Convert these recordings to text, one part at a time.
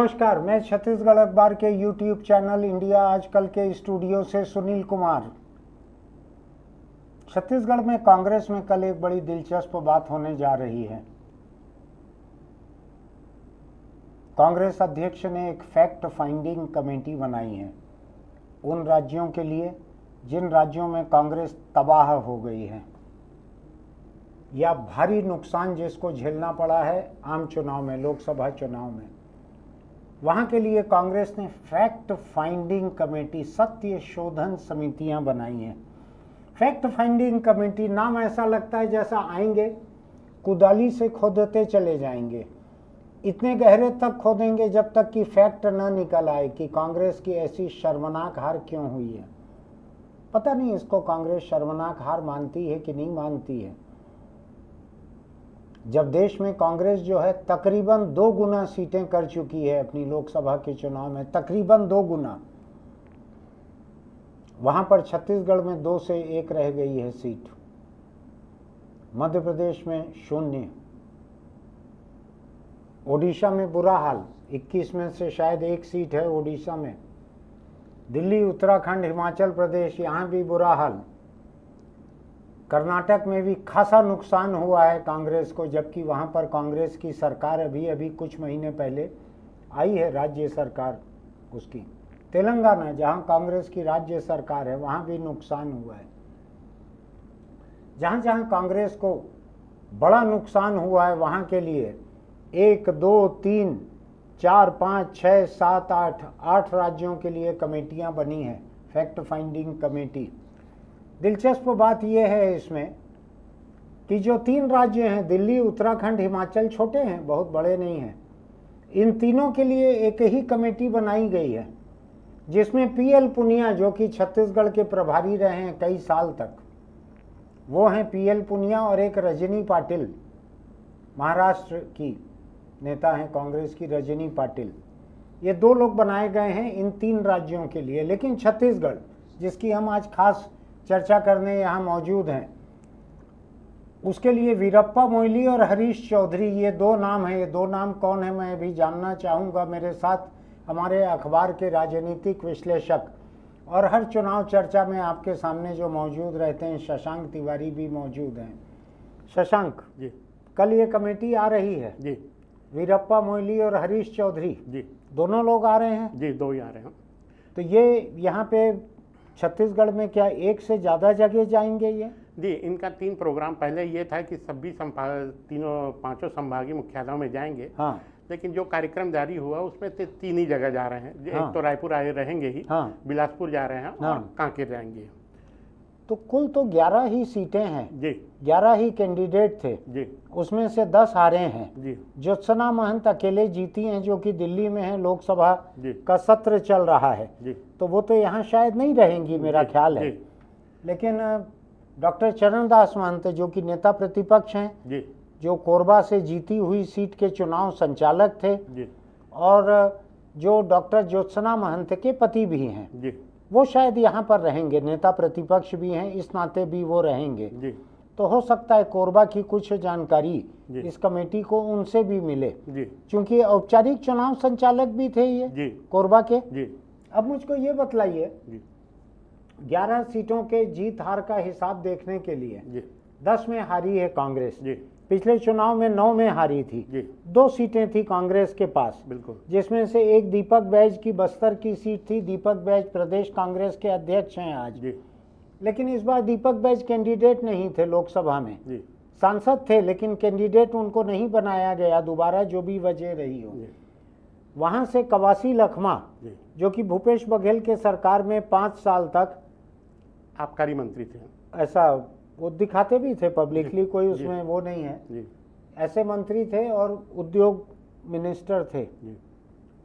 नमस्कार, मैं छत्तीसगढ़ अखबार के YouTube चैनल इंडिया आजकल के स्टूडियो से सुनील कुमार। छत्तीसगढ़ में कांग्रेस में कल एक बड़ी दिलचस्प बात होने जा रही है। कांग्रेस अध्यक्ष ने एक फैक्ट फाइंडिंग कमेटी बनाई है उन राज्यों के लिए जिन राज्यों में कांग्रेस तबाह हो गई है या भारी नुकसान जिसको झेलना पड़ा है आम चुनाव में, लोकसभा चुनाव में। वहां के लिए कांग्रेस ने फैक्ट फाइंडिंग कमेटी, सत्य शोधन समितियां बनाई हैं। फैक्ट फाइंडिंग कमेटी नाम ऐसा लगता है जैसा आएंगे कुदाली से खोदते चले जाएंगे, इतने गहरे तक खोदेंगे जब तक कि फैक्ट न निकल आए कि कांग्रेस की ऐसी शर्मनाक हार क्यों हुई है। पता नहीं इसको कांग्रेस शर्मनाक हार मानती है कि नहीं मानती है। जब देश में कांग्रेस जो है तकरीबन 2 गुना सीटें कर चुकी है अपनी लोकसभा के चुनाव में, तकरीबन 2 गुना। वहां पर छत्तीसगढ़ में 2 से 1 रह गई है सीट, मध्य प्रदेश में 0, ओडिशा में बुरा हाल, 21 में से शायद 1 सीट है ओडिशा में। दिल्ली, उत्तराखंड, हिमाचल प्रदेश, यहाँ भी बुरा हाल। कर्नाटक में भी खासा नुकसान हुआ है कांग्रेस को, जबकि वहाँ पर कांग्रेस की सरकार अभी कुछ महीने पहले आई है, राज्य सरकार उसकी। तेलंगाना, जहाँ कांग्रेस की राज्य सरकार है, वहाँ भी नुकसान हुआ है। जहाँ जहाँ कांग्रेस को बड़ा नुकसान हुआ है वहाँ के लिए 1, 2, 3, 4, 5, 6, 7, 8 राज्यों के लिए कमेटियाँ बनी हैं, फैक्ट फाइंडिंग कमेटी। दिलचस्प बात यह है इसमें कि जो 3 राज्य हैं, दिल्ली, उत्तराखंड, हिमाचल, छोटे हैं, बहुत बड़े नहीं हैं। इन तीनों के लिए एक ही कमेटी बनाई गई है जिसमें PL पुनिया, जो कि छत्तीसगढ़ के प्रभारी रहे हैं कई साल तक, वो हैं PL पुनिया, और एक रजनी पाटिल, महाराष्ट्र की नेता हैं कांग्रेस की, रजनी पाटिल। ये 2 लोग बनाए गए हैं इन 3 राज्यों के लिए। लेकिन छत्तीसगढ़, जिसकी हम आज खास चर्चा करने यहाँ मौजूद हैं, उसके लिए वीरप्पा मोइली और हरीश चौधरी, ये 2 नाम हैं। ये 2 नाम कौन है मैं भी जानना चाहूँगा। मेरे साथ हमारे अखबार के राजनीतिक विश्लेषक और हर चुनाव चर्चा में आपके सामने जो मौजूद रहते हैं, शशांक तिवारी भी मौजूद हैं। शशांक जी, कल ये कमेटी आ रही है जी, वीरप्पा मोइली और हरीश चौधरी, जी, दोनों लोग आ रहे हैं। जी, 2 ही आ रहे हैं। तो ये यहाँ पे छत्तीसगढ़ में क्या 1 से ज़्यादा जगह जाएंगे ये? जी, इनका 3 प्रोग्राम पहले ये था कि सभी पांचों संभागीय मुख्यालयों में जाएंगे। हाँ, लेकिन जो कार्यक्रम जारी हुआ उसमें 3 ही जगह जा रहे हैं। हाँ, एक तो रायपुर आए रहेंगे ही, हाँ, बिलासपुर जा रहे हैं, हाँ, और कांकेर जाएंगे। तो कुल तो 11 ही सीटें हैं। जी, 11 ही कैंडिडेट थे, जी, उसमें से 10 हारे हैं। जी, ज्योत्सना महंत अकेले जीती हैं, जो कि दिल्ली में है, लोकसभा जी, का सत्र चल रहा है, जी, तो वो तो यहाँ शायद नहीं रहेंगी, मेरा जी, ख्याल है। जी, लेकिन डॉक्टर चरणदास महंत, जो कि नेता प्रतिपक्ष हैं, जी, जो कोरबा से जीती हुई सीट के चुनाव संचालक थे, जी, और जो डॉक्टर ज्योत्सना महंत के पति भी हैं, जी, वो शायद यहाँ पर रहेंगे। नेता प्रतिपक्ष भी हैं, इस नाते भी वो रहेंगे। जी, तो हो सकता है कोरबा की कुछ जानकारी जी, इस कमेटी को उनसे भी मिले, जी, क्योंकि औपचारिक चुनाव संचालक भी थे ये जी, कोरबा के। जी, अब मुझको ये बतलाइए, जी, 11 सीटों के जीत हार का हिसाब देखने के लिए जी, 10 में हारी है कांग्रेस, जी, पिछले चुनाव में 9 में हारी थी, जी, 2 सीटें थी कांग्रेस के पास, बिल्कुल, जिसमें से एक दीपक बैज की बस्तर की सीट थी। दीपक बैज प्रदेश कांग्रेस के अध्यक्ष हैं आज। जी, लेकिन इस बार दीपक बैज कैंडिडेट नहीं थे लोकसभा में, जी, सांसद थे, लेकिन कैंडिडेट उनको नहीं बनाया गया दोबारा, जो भी वजह रही हो। जी, वहां से कवासी लखमा, जी, जो कि भूपेश बघेल के सरकार में 5 साल तक आबकारी मंत्री थे। ऐसा वो दिखाते भी थे पब्लिकली, जी, कोई जी, उसमें वो नहीं है, जी, ऐसे मंत्री थे और उद्योग मिनिस्टर थे। जी,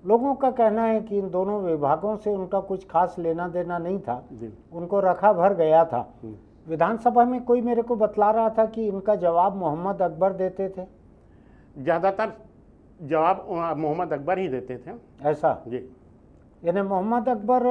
लोगों का कहना है कि इन दोनों विभागों से उनका कुछ खास लेना देना नहीं था, जी, उनको रखा भर गया था। विधानसभा में कोई मेरे को बतला रहा था कि इनका जवाब मोहम्मद अकबर देते थे। ज़्यादातर जवाब मोहम्मद अकबर ही देते थे। ऐसा, जी, यानी मोहम्मद अकबर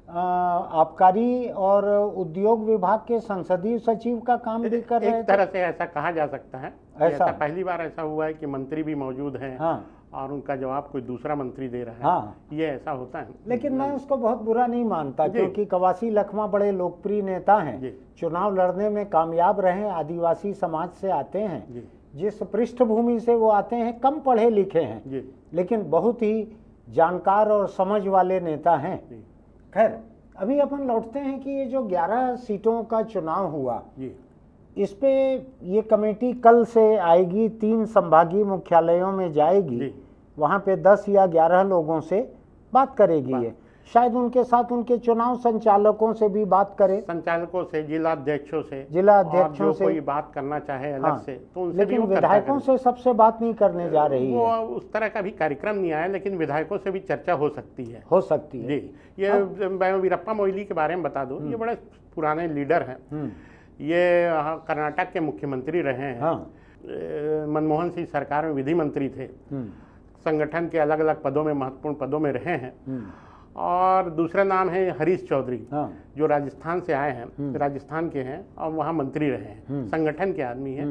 आबकारी और उद्योग विभाग के संसदीय सचिव का काम भी कर रहे थे। एक तरह से ऐसा कहा जा सकता है। ऐसा पहली बार ऐसा हुआ है कि मंत्री भी मौजूद हैं, हाँ, और उनका जवाब कोई दूसरा मंत्री दे रहा है। हाँ। ये ऐसा होता है। लेकिन मैं उसको बहुत बुरा नहीं मानता, जी। क्योंकि कवासी लखमा बड़े लोकप्रिय नेता हैं, जी। चुनाव लड़ने में कामयाब रहे, आदिवासी समाज से आते हैं, जी। जिस पृष्ठभूमि से वो आते हैं, कम पढ़े लिखे हैं, जी। लेकिन बहुत ही जानकार और समझ वाले नेता हैं। जी। खैर, अभी अपन लौटते हैं कि ये जो 11 सीटों का चुनाव हुआ, जी। इस पे ये कमेटी कल से आएगी, 3 संभागीय मुख्यालयों में जाएगी, जी। वहाँ पे 10 या 11 लोगों से बात करेगी। ये शायद उनके साथ उनके चुनाव संचालकों से भी बात करे, संचालकों से, जिलाध्यक्षों से, जिलाध्यक्षों और जो से। कोई बात करना चाहे अलग हाँ, से तो उनसे लेकिन भी वो करता विधायकों करे। से सबसे बात नहीं करने जा रही वो है। उस तरह का भी कार्यक्रम नहीं आया, लेकिन विधायकों से भी चर्चा हो सकती है। हो सकती है। जी। ये मैं वीरप्पा मोइली के बारे में बता दूं, ये बड़े पुराने लीडर हैं। ये कर्नाटक के मुख्यमंत्री रहे हैं। हाँ। मनमोहन सिंह सरकार में विधि मंत्री थे, संगठन के अलग अलग पदों में, महत्वपूर्ण पदों में रहे हैं। और दूसरा नाम है हरीश चौधरी, हाँ। जो राजस्थान से आए हैं, राजस्थान के हैं और वहाँ मंत्री रहे हैं, संगठन के आदमी हैं।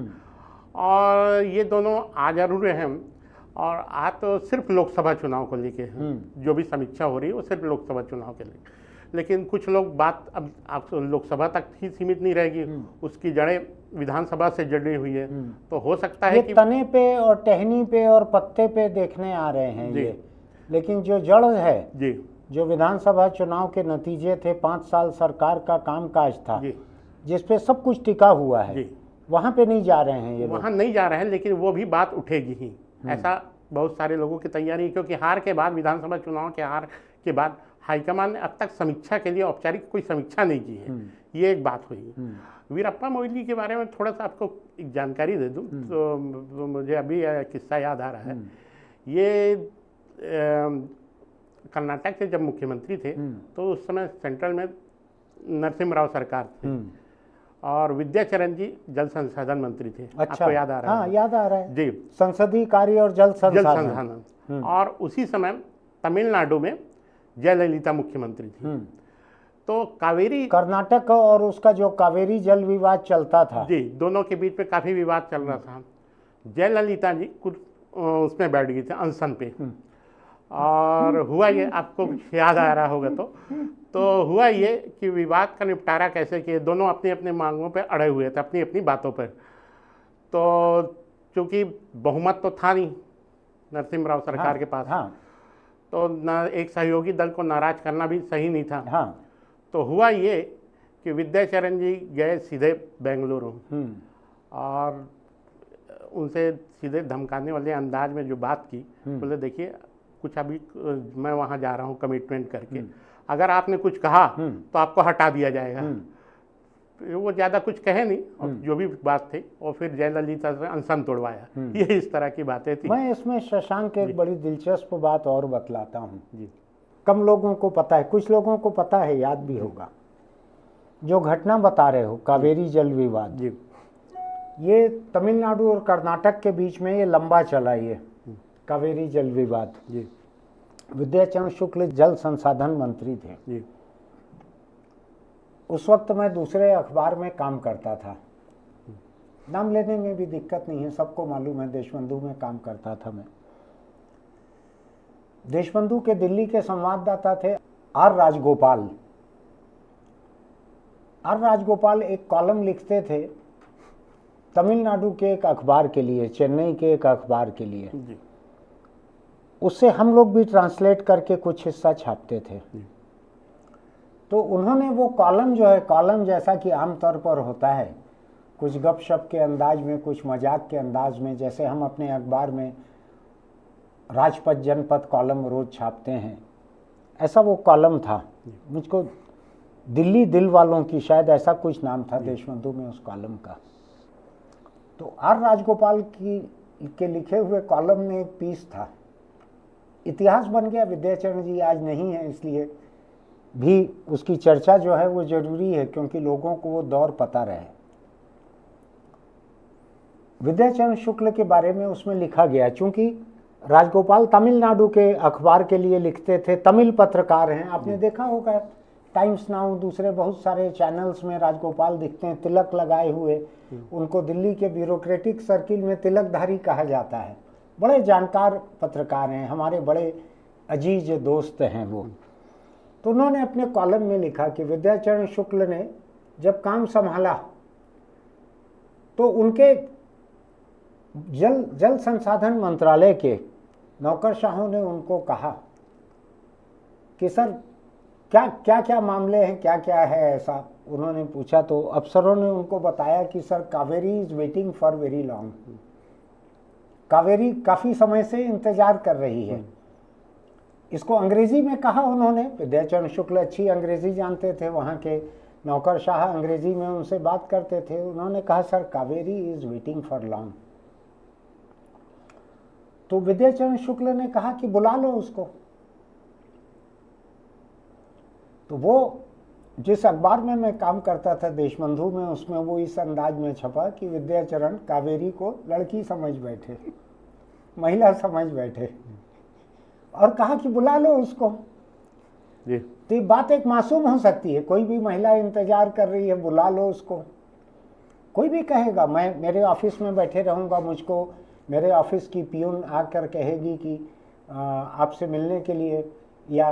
और ये दोनों आ जरूर हैं, और आज तो सिर्फ लोकसभा चुनाव को लेके हैं। जो भी समीक्षा हो रही है वो सिर्फ लोकसभा चुनाव के लिए। लेकिन कुछ लोग बात अब लोकसभा तक ही सीमित नहीं रहेगी, उसकी जड़ें विधानसभा से जुड़ी हुई है। तो हो सकता है ये कि तने पे और टहनी पे और पत्ते पे देखने आ रहे हैं ये, लेकिन जो जड़ है, जी, जो विधानसभा चुनाव के नतीजे थे, 5 साल सरकार का कामकाज था, जिसपे सब कुछ टिका हुआ है, वहां पे नहीं जा रहे हैं ये लोग। वहाँ नहीं जा रहे हैं, लेकिन वो भी बात उठेगी ही, ऐसा बहुत सारे लोगों की तैयारी है। क्योंकि हार के बाद, विधानसभा चुनाव के हार के बाद हाईकमान ने अब तक समीक्षा के लिए औपचारिक कोई समीक्षा नहीं की है। ये एक बात हुई। वीरप्पा मोइली के बारे में थोड़ा सा आपको एक जानकारी दे दूं, तो मुझे अभी किस्सा याद आ रहा है। ये कर्नाटक के जब मुख्यमंत्री थे तो उस समय सेंट्रल में नरसिम्हा सरकार थे, और विद्याचरण जी जल संसाधन मंत्री थे। अच्छा, आपको याद आ रहा है? हाँ, याद आ रहा है जी। संसदीय कार्य और जल संसाधन। और उसी समय तमिलनाडु में जयललिता मुख्यमंत्री थी। तो कावेरी, कर्नाटक और उसका जो कावेरी जल विवाद चलता था, जी, दोनों के बीच में काफी विवाद चल रहा था। जयललिता जी कुछ उसमें बैठ गई थी, अनशन पे। और हुआ ये, आपको याद आ रहा होगा तो हुआ ये कि विवाद का निपटारा कैसे किए, दोनों अपनी अपनी मांगों पे अड़े हुए थे, अपनी अपनी बातों पर। तो चूंकि बहुमत तो था नहीं नरसिम्हा राव सरकार के पास, तो न एक सहयोगी दल को नाराज करना भी सही नहीं था। तो हुआ ये कि विद्याचरण जी गए सीधे बेंगलुरु, और उनसे सीधे धमकाने वाले अंदाज में जो बात की, बोले देखिए कुछ अभी मैं वहाँ जा रहा हूँ कमिटमेंट करके, अगर आपने कुछ कहा तो आपको हटा दिया जाएगा। वो ज़्यादा कुछ कहे नहीं, और जो भी बात थी, और फिर जयललिता से अनशन तोड़वाया। ये इस तरह की बातें थी। मैं इसमें शशांक एक बड़ी दिलचस्प बात और बतलाता हूँ जी। कम लोगों को पता है, कुछ लोगों को पता है, याद भी होगा। जो घटना बता रहे हो, कावेरी जल विवाद जी, ये तमिलनाडु और कर्नाटक के बीच में ये लंबा चला, ये कावेरी जल विवाद जी। विद्याचरण शुक्ल जल संसाधन मंत्री थे जी। उस वक्त मैं दूसरे अखबार में काम करता था, नाम लेने में भी दिक्कत नहीं है, सबको मालूम है, देशबंधु में काम करता था मैं। देशबंधु के दिल्ली के संवाददाता थे आर राजगोपाल। आर राजगोपाल एक कॉलम लिखते थे तमिलनाडु के एक अखबार के लिए, चेन्नई के एक अखबार के लिए जी। उससे हम लोग भी ट्रांसलेट करके कुछ हिस्सा छापते थे। तो उन्होंने वो कॉलम जो है, कॉलम जैसा कि आमतौर पर होता है, कुछ गपशप के अंदाज में, कुछ मजाक के अंदाज में, जैसे हम अपने अखबार में राजपथ जनपद कॉलम रोज छापते हैं, ऐसा वो कॉलम था। मुझको दिल्ली दिल वालों की, शायद ऐसा कुछ नाम था देशबंधु में उस कॉलम का। तो आर राजगोपाल के लिखे हुए कॉलम में एक पीस था, इतिहास बन गया। विद्याचरण जी आज नहीं है, इसलिए भी उसकी चर्चा जो है वो जरूरी है, क्योंकि लोगों को वो दौर पता रहे। विद्याचरण शुक्ल के बारे में उसमें लिखा गया, चूंकि राजगोपाल तमिलनाडु के अखबार के लिए लिखते थे, तमिल पत्रकार हैं, आपने देखा होगा टाइम्स नाउ, दूसरे बहुत सारे चैनल्स में राजगोपाल दिखते हैं तिलक लगाए हुए। उनको दिल्ली के ब्यूरोक्रेटिक सर्किल में तिलकधारी कहा जाता है, बड़े जानकार पत्रकार हैं, हमारे बड़े अजीज दोस्त हैं वो। तो उन्होंने अपने कॉलम में लिखा कि विद्याचरण शुक्ल ने जब काम संभाला तो उनके जल संसाधन मंत्रालय के नौकरशाहों ने उनको कहा कि सर क्या क्या मामले हैं, क्या क्या है ऐसा उन्होंने पूछा। तो अफसरों ने उनको बताया कि sir Kaveri is waiting for very long, Kaveri काफ़ी समय से इंतजार कर रही है। इसको अंग्रेजी में कहा उन्होंने। विद्याचरण शुक्ल अच्छी अंग्रेजी जानते थे, वहाँ के नौकरशाह अंग्रेजी में उनसे बात करते थे। उन्होंने कहा sir Kaveri is waiting for long. तो विद्याचरण शुक्ल ने कहा कि बुला लो उसको। तो वो जिस अखबार में मैं काम करता था देशबंधु में, उसमें वो इस अंदाज में छपा कि विद्याचरण कावेरी को लड़की समझ बैठे, महिला समझ बैठे, और कहा कि बुला लो उसको जी। तो ये बात एक मासूम हो सकती है, कोई भी महिला इंतजार कर रही है, बुला लो उसको। कोई भी कहेगा मैं मेरे ऑफिस में बैठे रहूँगा, मुझको मेरे ऑफिस की पियून आकर कहेगी कि आपसे मिलने के लिए, या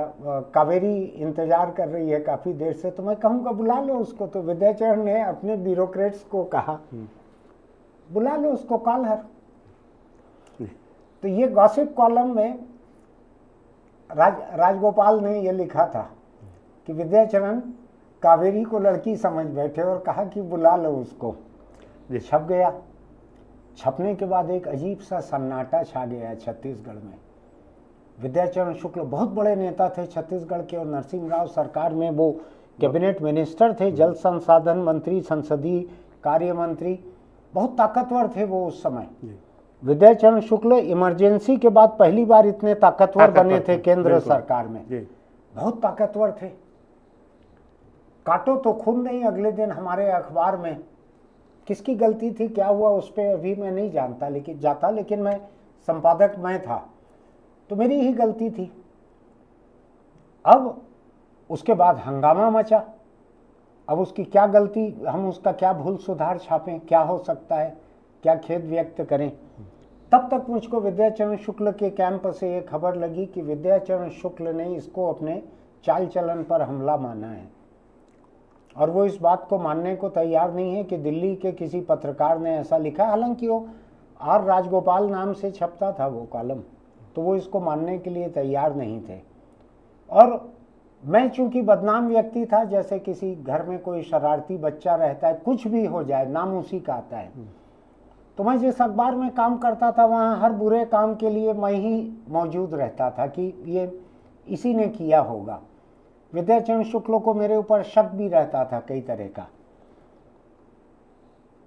कावेरी इंतजार कर रही है काफ़ी देर से, तो मैं कहूँगा बुला लो उसको। तो विद्याचरण ने अपने ब्यूरोक्रेट्स को कहा बुला लो उसको, कॉल हर। तो ये गॉसिप कॉलम में राजगोपाल ने ये लिखा था कि विद्याचरण कावेरी को लड़की समझ बैठे और कहा कि बुला लो उसको। ये छप गया। छपने के बाद एक अजीब सा सन्नाटा छा गया छत्तीसगढ़ में। विद्याचरण शुक्ल बहुत बड़े नेता थे छत्तीसगढ़ के, और नरसिंह राव सरकार में वो कैबिनेट मिनिस्टर थे, जल संसाधन मंत्री, संसदीय कार्य मंत्री, बहुत ताकतवर थे वो उस समय। विद्याचरण शुक्ल इमरजेंसी के बाद पहली बार इतने ताकतवर बने थे केंद्र सरकार में, बहुत ताकतवर थे। काटो तो खून नहीं अगले दिन हमारे अखबार में। किसकी गलती थी, क्या हुआ उस पर अभी मैं नहीं जानता, लेकिन मैं संपादक मैं था, तो मेरी ही गलती थी। अब उसके बाद हंगामा मचा। अब उसकी क्या गलती, हम उसका क्या भूल सुधार छापें, क्या हो सकता है, क्या खेद व्यक्त करें। तब तक मुझको विद्याचरण शुक्ल के कैंप से ये खबर लगी कि विद्याचरण शुक्ल ने इसको अपने चाल चलन पर हमला माना है, और वो इस बात को मानने को तैयार नहीं है कि दिल्ली के किसी पत्रकार ने ऐसा लिखा। हालांकि वो आर राजगोपाल नाम से छपता था वो कॉलम, तो वो इसको मानने के लिए तैयार नहीं थे। और मैं चूंकि बदनाम व्यक्ति था, जैसे किसी घर में कोई शरारती बच्चा रहता है, कुछ भी हो जाए नाम उसी का आता है, तो मैं जिस अखबार में काम करता था वहाँ हर बुरे काम के लिए मैं ही मौजूद रहता था कि ये इसी ने किया होगा। विद्याचरण शुक्ल को मेरे ऊपर शक भी रहता था कई तरह का।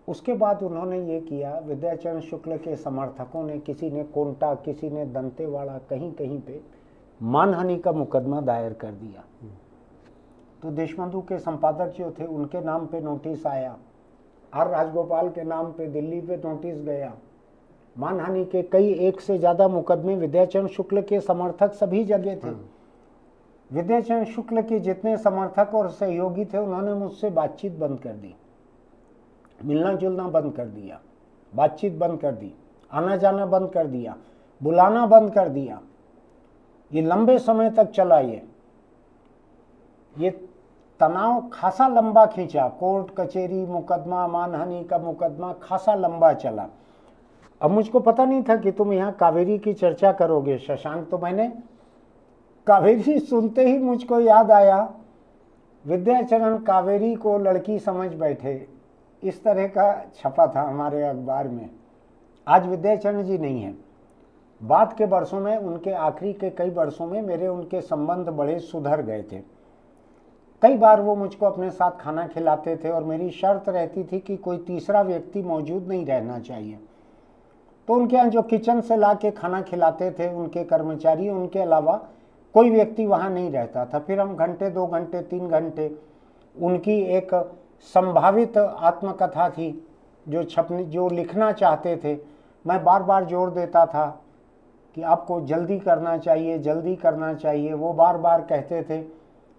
उसके बाद उन्होंने ये किया, विद्याचरण शुक्ल के समर्थकों ने, किसी ने कोंटा, किसी ने दंतेवाड़ा, कहीं कहीं पे मानहानि का मुकदमा दायर कर दिया। तो देशबंधु के संपादक जो थे उनके नाम पे नोटिस आया, आर राजगोपाल के नाम पे दिल्ली पे नोटिस गया। मानहानि के कई एक से ज़्यादा मुकदमे विद्याचरण शुक्ल के समर्थक सभी जगह थे। विद्याचरण शुक्ल के जितने समर्थक और सहयोगी थे उन्होंने मुझसे बातचीत बंद कर दी, मिलना जुलना बंद कर दिया, बातचीत बंद कर दी, आना जाना बंद कर दिया, बुलाना बंद कर दिया। ये लंबे समय तक चला। ये तनाव खासा लंबा खींचा, कोर्ट कचहरी मुकदमा, मानहानि का मुकदमा खासा लंबा चला। अब मुझको पता नहीं था कि तुम यहाँ कावेरी की चर्चा करोगे शशांक, तो मैंने कावेरी सुनते ही मुझको याद आया, विद्याचरण कावेरी को लड़की समझ बैठे, इस तरह का छपा था हमारे अखबार में। आज विद्याचरण जी नहीं है। बाद के वर्षों में, उनके आखिरी के कई वर्षों में मेरे उनके संबंध बड़े सुधर गए थे। कई बार वो मुझको अपने साथ खाना खिलाते थे और मेरी शर्त रहती थी कि कोई तीसरा व्यक्ति मौजूद नहीं रहना चाहिए। तो उनके यहाँ जो किचन से ला के खाना खिलाते थे उनके कर्मचारी, उनके अलावा कोई व्यक्ति वहाँ नहीं रहता था। फिर हम घंटे, 2 घंटे, 3 घंटे उनकी एक संभावित आत्मकथा थी जो लिखना चाहते थे। मैं बार बार जोर देता था कि आपको जल्दी करना चाहिए, जल्दी करना चाहिए। वो बार बार कहते थे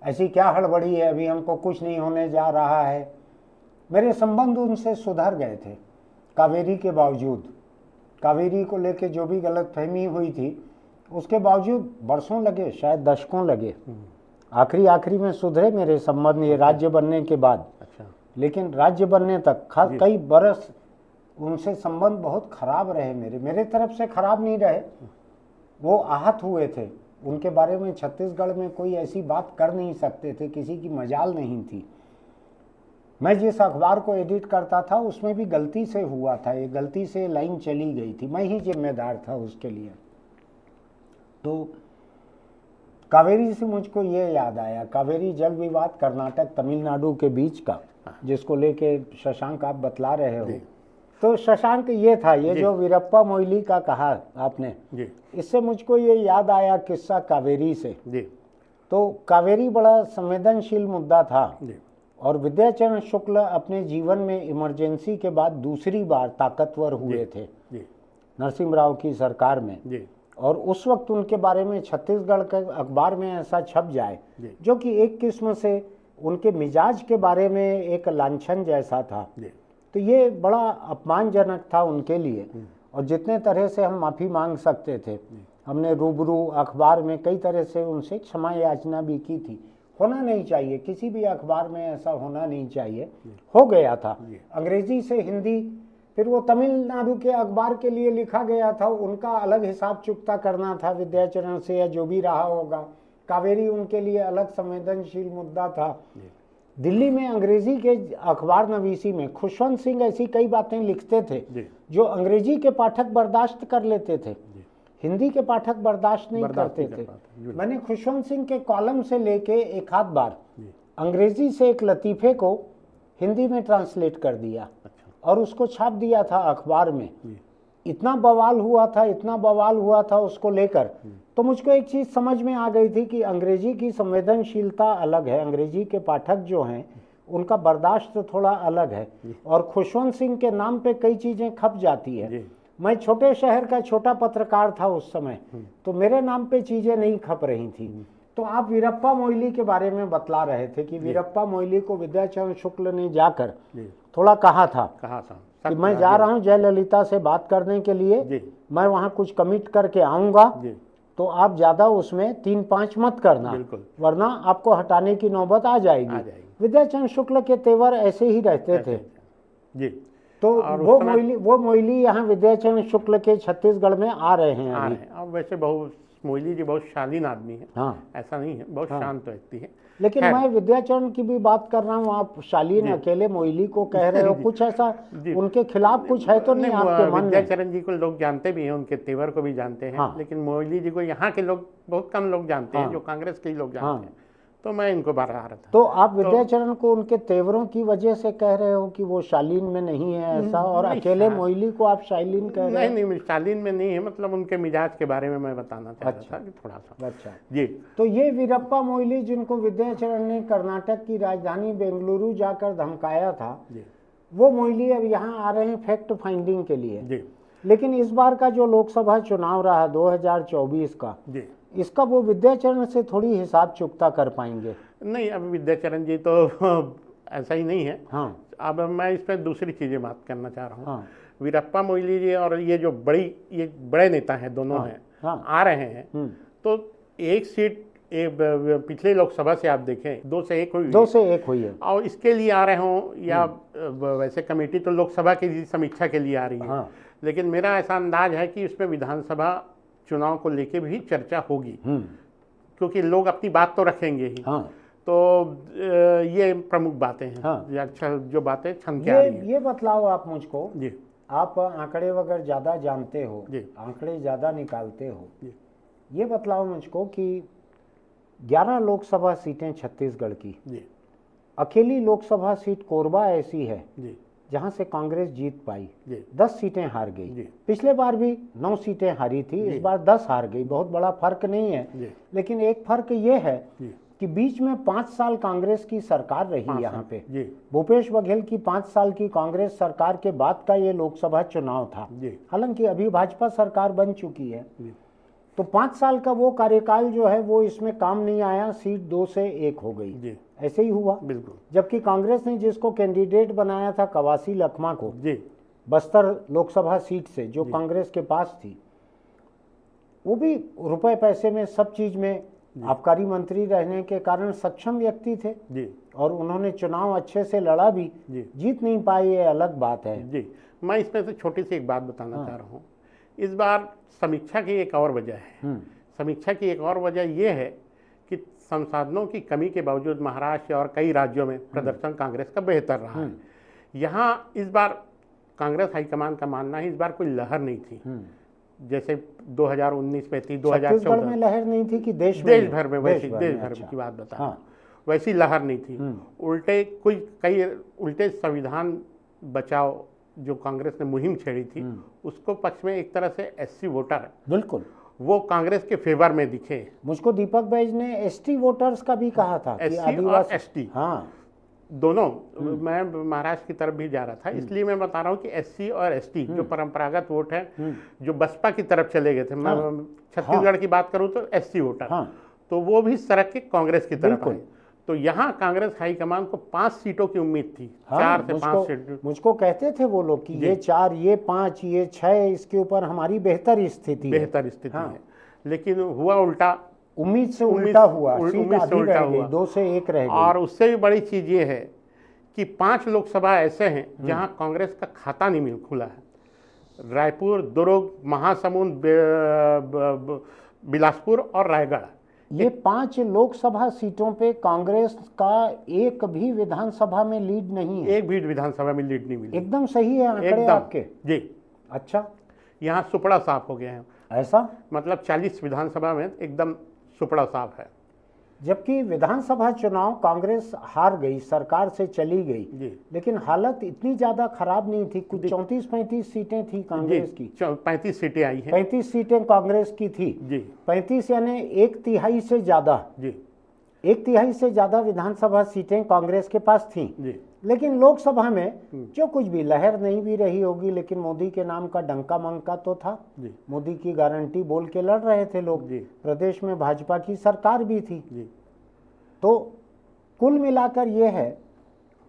ऐसी क्या हड़बड़ी है, अभी हमको कुछ नहीं होने जा रहा है। मेरे संबंध उनसे सुधर गए थे कावेरी के बावजूद। कावेरी को लेके जो भी गलतफहमी हुई थी, उसके बावजूद बरसों लगे, शायद दशकों लगे, आखिरी में सुधरे मेरे संबंध ये राज्य बनने के बाद। अच्छा। लेकिन राज्य बनने तक कई बरस उनसे संबंध बहुत खराब रहे मेरे तरफ से खराब नहीं रहे, वो आहत हुए थे। उनके बारे में छत्तीसगढ़ में कोई ऐसी बात कर नहीं सकते थे, किसी की मजाल नहीं थी। मैं जिस अखबार को एडिट करता था उसमें भी गलती से हुआ था, ये गलती से लाइन चली गई थी, मैं ही जिम्मेदार था उसके लिए। तो कावेरी से मुझको ये याद आया, कावेरी जल विवाद कर्नाटक तमिलनाडु के बीच का, जिसको लेके शशांक आप बतला रहे हो। तो शशांक ये था, ये जो वीरप्पा मोइली का कहा आपने, इससे मुझको ये याद आया किस्सा कावेरी से। तो कावेरी बड़ा संवेदनशील मुद्दा था और विद्याचरण शुक्ल अपने जीवन में इमरजेंसी के बाद दूसरी बार ताकतवर हुए थे नरसिम्हा राव की सरकार में। और उस वक्त उनके बारे में छत्तीसगढ़ के अखबार में ऐसा छप जाए जो कि एक किस्म से उनके मिजाज के बारे में एक लांछन जैसा था, तो ये बड़ा अपमानजनक था उनके लिए। और जितने तरह से हम माफ़ी मांग सकते थे, हमने रूबरू अखबार में कई तरह से उनसे क्षमा याचना भी की थी। होना नहीं चाहिए, किसी भी अखबार में ऐसा होना नहीं चाहिए, हो गया था। अंग्रेजी से हिंदी, फिर वो तमिलनाडु के अखबार के लिए लिखा गया था, उनका अलग हिसाब चुकता करना था विद्याचरण से, या जो भी रहा होगा। कावेरी उनके लिए अलग संवेदनशील मुद्दा था। दिल्ली में अंग्रेजी के अखबार नवीसी में खुशवंत सिंह ऐसी कई बातें लिखते थे जो अंग्रेजी के पाठक बर्दाश्त कर लेते थे, हिंदी के पाठक बर्दाश्त नहीं करते थे। मैंने खुशवंत सिंह के कॉलम से लेके एक आध बार अंग्रेजी से एक लतीफ़े को हिंदी में ट्रांसलेट कर दिया और उसको छाप दिया था अखबार में। इतना बवाल हुआ था उसको लेकर। तो मुझको एक चीज़ समझ में आ गई थी कि अंग्रेजी की संवेदनशीलता अलग है, अंग्रेजी के पाठक जो हैं उनका बर्दाश्त थोड़ा अलग है, और खुशवंत सिंह के नाम पे कई चीज़ें खप जाती है। मैं छोटे शहर का छोटा पत्रकार था उस समय, तो मेरे नाम पे चीज़ें नहीं खप रही थी। तो आप वीरप्पा मोइली के बारे में बतला रहे थे कि वीरप्पा मोइली को विद्याचरण शुक्ल ने जाकर थोड़ा कहा था कि मैं जा रहा हूँ जयललिता से बात करने के लिए, मैं वहाँ कुछ कमिट करके आऊँगा, तो आप ज़्यादा उसमें 3-5 मत करना, वरना आपको हटाने की नौबत आ जाएगी। विद्याचरण शुक्ल के तेवर ऐसे ही रहते थे। तो वो मोइली यहाँ विद्याचरण शुक्ल के छत्तीसगढ़ में आ रहे हैं अभी। अब वैसे बहुत मोइली जी बहुत शालीन आदमी है, ऐसा नहीं है, बहुत शांत व्यक्ति है। लेकिन मैं विद्याचरण की भी बात कर रहा हूँ, आप शालीन अकेले मोइली को कह रहे हो, कुछ ऐसा उनके खिलाफ कुछ है तो नहीं आपके मन में? विद्याचरण जी को लोग जानते भी हैं, उनके तेवर को भी जानते हैं, लेकिन मोइली जी को यहाँ के लोग बहुत कम लोग जानते हैं, जो कांग्रेस के ही लोग जानते हैं। तो मैं इनको बाहर आ रहा था। तो आप विद्याचरण को उनके तेवरों की वजह से कह रहे हो कि वो शालीन में नहीं है ऐसा, और अकेले मोइली को आप शालीन कह रहे हो? नहीं, शालीन में नहीं है, मतलब उनके मिजाज के बारे में मैं बताना चाहता था कि थोड़ा सा। अच्छा जी। तो ये वीरप्पा मोइली जिनको विद्याचरण ने कर्नाटक की राजधानी बेंगलुरु जाकर धमकाया था, वो मोइली अब यहाँ आ रहे हैं फैक्ट फाइंडिंग के लिए। लेकिन इस बार का जो लोकसभा चुनाव रहा 2024 का, इसका वो विद्याचरण से थोड़ी हिसाब चुकता कर पाएंगे? नहीं, अब विद्याचरण जी तो ऐसा ही नहीं है। अब मैं इस पर दूसरी चीज़ें बात करना चाह रहा हूँ। वीरप्पा मोइली जी और ये जो बड़े नेता हैं दोनों हैं, आ रहे हैं, तो एक सीट पिछले लोकसभा से आप देखें 2 से 1 हुई है, और इसके लिए आ रहे हों या वैसे कमेटी तो लोकसभा की समीक्षा के लिए आ रही है, लेकिन मेरा ऐसा अंदाज है कि उसमें विधानसभा चुनाव को लेके भी चर्चा होगी, क्योंकि लोग अपनी बात तो रखेंगे ही। तो ये प्रमुख बातें हैं। अच्छा, जो बातें छन के आ रही हैं। ये बतलाओ आप मुझको, आप आंकड़े वगैरह ज़्यादा जानते हो, आंकड़े ज़्यादा निकालते हो, ये बतलाओ मुझको कि 11 लोकसभा सीटें छत्तीसगढ़ की, अकेली लोकसभा सीट कोरबा ऐसी है जहां से कांग्रेस जीत पाई, 10 सीटें हार गई। पिछले बार भी 9 सीटें हारी थी, इस बार 10 हार गई। बहुत बड़ा फर्क नहीं है, लेकिन एक फर्क ये है कि बीच में 5 साल कांग्रेस की सरकार रही यहाँ पे। भूपेश बघेल की 5 साल की कांग्रेस सरकार के बाद का ये लोकसभा चुनाव था। हालांकि अभी भाजपा सरकार बन चुकी है, तो 5 साल का वो कार्यकाल जो है वो इसमें काम नहीं आया, सीट 2 से 1 हो गई। ऐसे ही हुआ। बिल्कुल। जबकि कांग्रेस ने जिसको कैंडिडेट बनाया था कवासी लखमा को, बस्तर लोकसभा सीट से जो कांग्रेस के पास थी, वो भी रुपए पैसे में सब चीज में आबकारी मंत्री रहने के कारण सक्षम व्यक्ति थे जी, और उन्होंने चुनाव अच्छे से लड़ा भी। जी, जीत नहीं पाई, ये अलग बात है। जी। मैं इसमें से छोटी सी एक बात बताना चाह रहा हूँ। इस बार समीक्षा की एक और वजह है। समीक्षा की एक और वजह यह है कि संसाधनों की कमी के बावजूद महाराष्ट्र और कई राज्यों में प्रदर्शन कांग्रेस का बेहतर रहा है। यहाँ इस बार कांग्रेस हाईकमान का मानना है इस बार कोई लहर नहीं थी, जैसे 2019 में थी, 2014 छत्तीसगढ़ में लहर नहीं थी कि देश भर में, वैसी देश भर की बात बता रहा हूं, वैसी लहर नहीं थी। उल्टे कई उल्टे संविधान बचाओ जो कांग्रेस ने मुहिम छेड़ी थी, उसको पक्ष में एक तरह से एससी वोटर बिल्कुल वो कांग्रेस के फेवर में दिखे। मुझको दीपक बैज ने एसटी वोटर्स का भी कहा था कि एससी और एसटी दोनों। मैं महाराष्ट्र की तरफ भी जा रहा था, इसलिए मैं बता रहा हूँ कि एससी और एसटी जो परंपरागत वोट है, जो बसपा की तरफ चले गए थे, मैं छत्तीसगढ़ की बात करूँ तो एससी वोटर, तो वो भी सड़क के कांग्रेस की तरफ आए। तो यहाँ कांग्रेस हाईकमान को 5 सीटों की उम्मीद थी, 4 से 5 सीट। मुझको कहते थे वो लोग कि ये 4, ये 5, ये 6, इसके ऊपर हमारी बेहतर स्थिति है। लेकिन हुआ उल्टा, उम्मीद से उल्टा हुआ, सीट आधी रह गई, 2 से 1 रह गई। और उससे भी बड़ी चीज ये है कि 5 लोकसभा ऐसे हैं जहां कांग्रेस का खाता नहीं खुला है। रायपुर, दुर्ग, महासमुंद, बिलासपुर और रायगढ़, ये 5 लोकसभा सीटों पे कांग्रेस का एक भी विधानसभा में लीड नहीं है। एक भी विधानसभा में लीड नहीं मिली। एकदम सही है आंकड़े आपके जी। अच्छा, यहाँ सुपड़ा साफ हो गया है, ऐसा मतलब 40 विधानसभा में एकदम सुपड़ा साफ है। जबकि विधानसभा चुनाव कांग्रेस हार गई, सरकार से चली गई, लेकिन हालत इतनी ज्यादा खराब नहीं थी। कुछ 34-35 सीटें थी कांग्रेस की, 35 सीटें आई हैं। 35 सीटें कांग्रेस की थी जी। 35 यानी 1/3 से ज्यादा जी, 1/3 से ज्यादा विधानसभा सीटें कांग्रेस के पास थी। जी। लेकिन लोकसभा में जो कुछ भी लहर नहीं भी रही होगी, लेकिन मोदी के नाम का डंका मंका तो था। मोदी की गारंटी बोल के लड़ रहे थे लोग। प्रदेश में भाजपा की सरकार भी थी। तो कुल मिलाकर ये है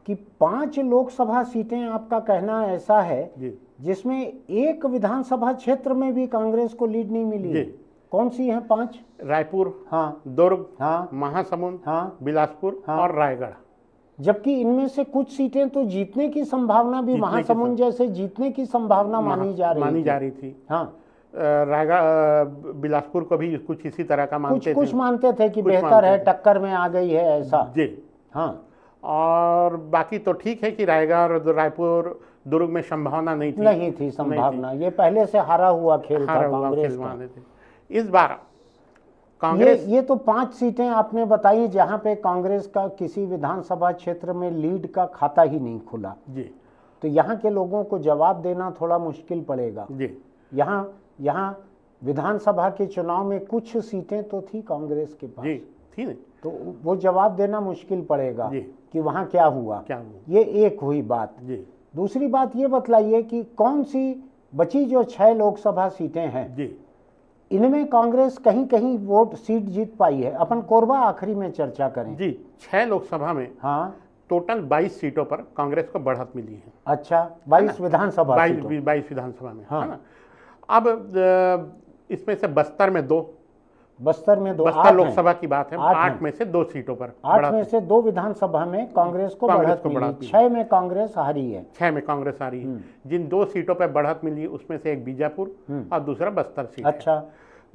कि 5 लोकसभा सीटें आपका कहना ऐसा है जिसमें एक विधानसभा क्षेत्र में भी कांग्रेस को लीड नहीं मिली। कौन सी है 5? रायपुर, दुर्ग, महासमुंद, बिलासपुर और रायगढ़। जबकि इनमें से कुछ सीटें तो जीतने की संभावना भी, महासमुंद जैसे जीतने की संभावना मानी जा रही थी। रायगढ़, बिलासपुर को भी कुछ इसी तरह का मानते थे। कुछ मानते थे कि बेहतर है, टक्कर में आ गई है, ऐसा। जी। और बाकी तो ठीक है कि रायगढ़, रायपुर, दुर्ग में संभावना नहीं थी संभावना। ये पहले से हारा हुआ खेल था कांग्रेस का। इस बार कांग्रेस ये तो 5 सीटें आपने बताई जहां पे कांग्रेस का किसी विधानसभा क्षेत्र में लीड का खाता ही नहीं खुला। जी। तो यहाँ के लोगों को जवाब देना थोड़ा मुश्किल पड़ेगा। जी। यहाँ विधानसभा के चुनाव में कुछ सीटें तो थी कांग्रेस के पास। जी, थी नहीं। तो वो जवाब देना मुश्किल पड़ेगा कि वहाँ क्या हुआ। ये एक हुई बात। जी। दूसरी बात ये बतलाइए कि कौन सी बची जो 6 लोकसभा सीटें हैं, इनमें कांग्रेस कहीं कहीं वोट सीट जीत पाई है। अपन कोरबा आखिरी में चर्चा करें। जी। 6 लोकसभा में टोटल 22 सीटों पर कांग्रेस को बढ़त मिली है। अच्छा, 22 विधानसभा 22 विधानसभा में, है ना। अब इसमें से बस्तर में 2 बस्तर लोकसभा की बात है, 8 में से 2 सीटों पर, 8 में से 2 विधानसभा में कांग्रेस को बढ़त मिली। 6 में कांग्रेस हारी है। 6 में कांग्रेस हारी है। जिन 2 सीटों पर बढ़त मिली उसमें से एक बीजापुर और दूसरा बस्तर सीट। अच्छा।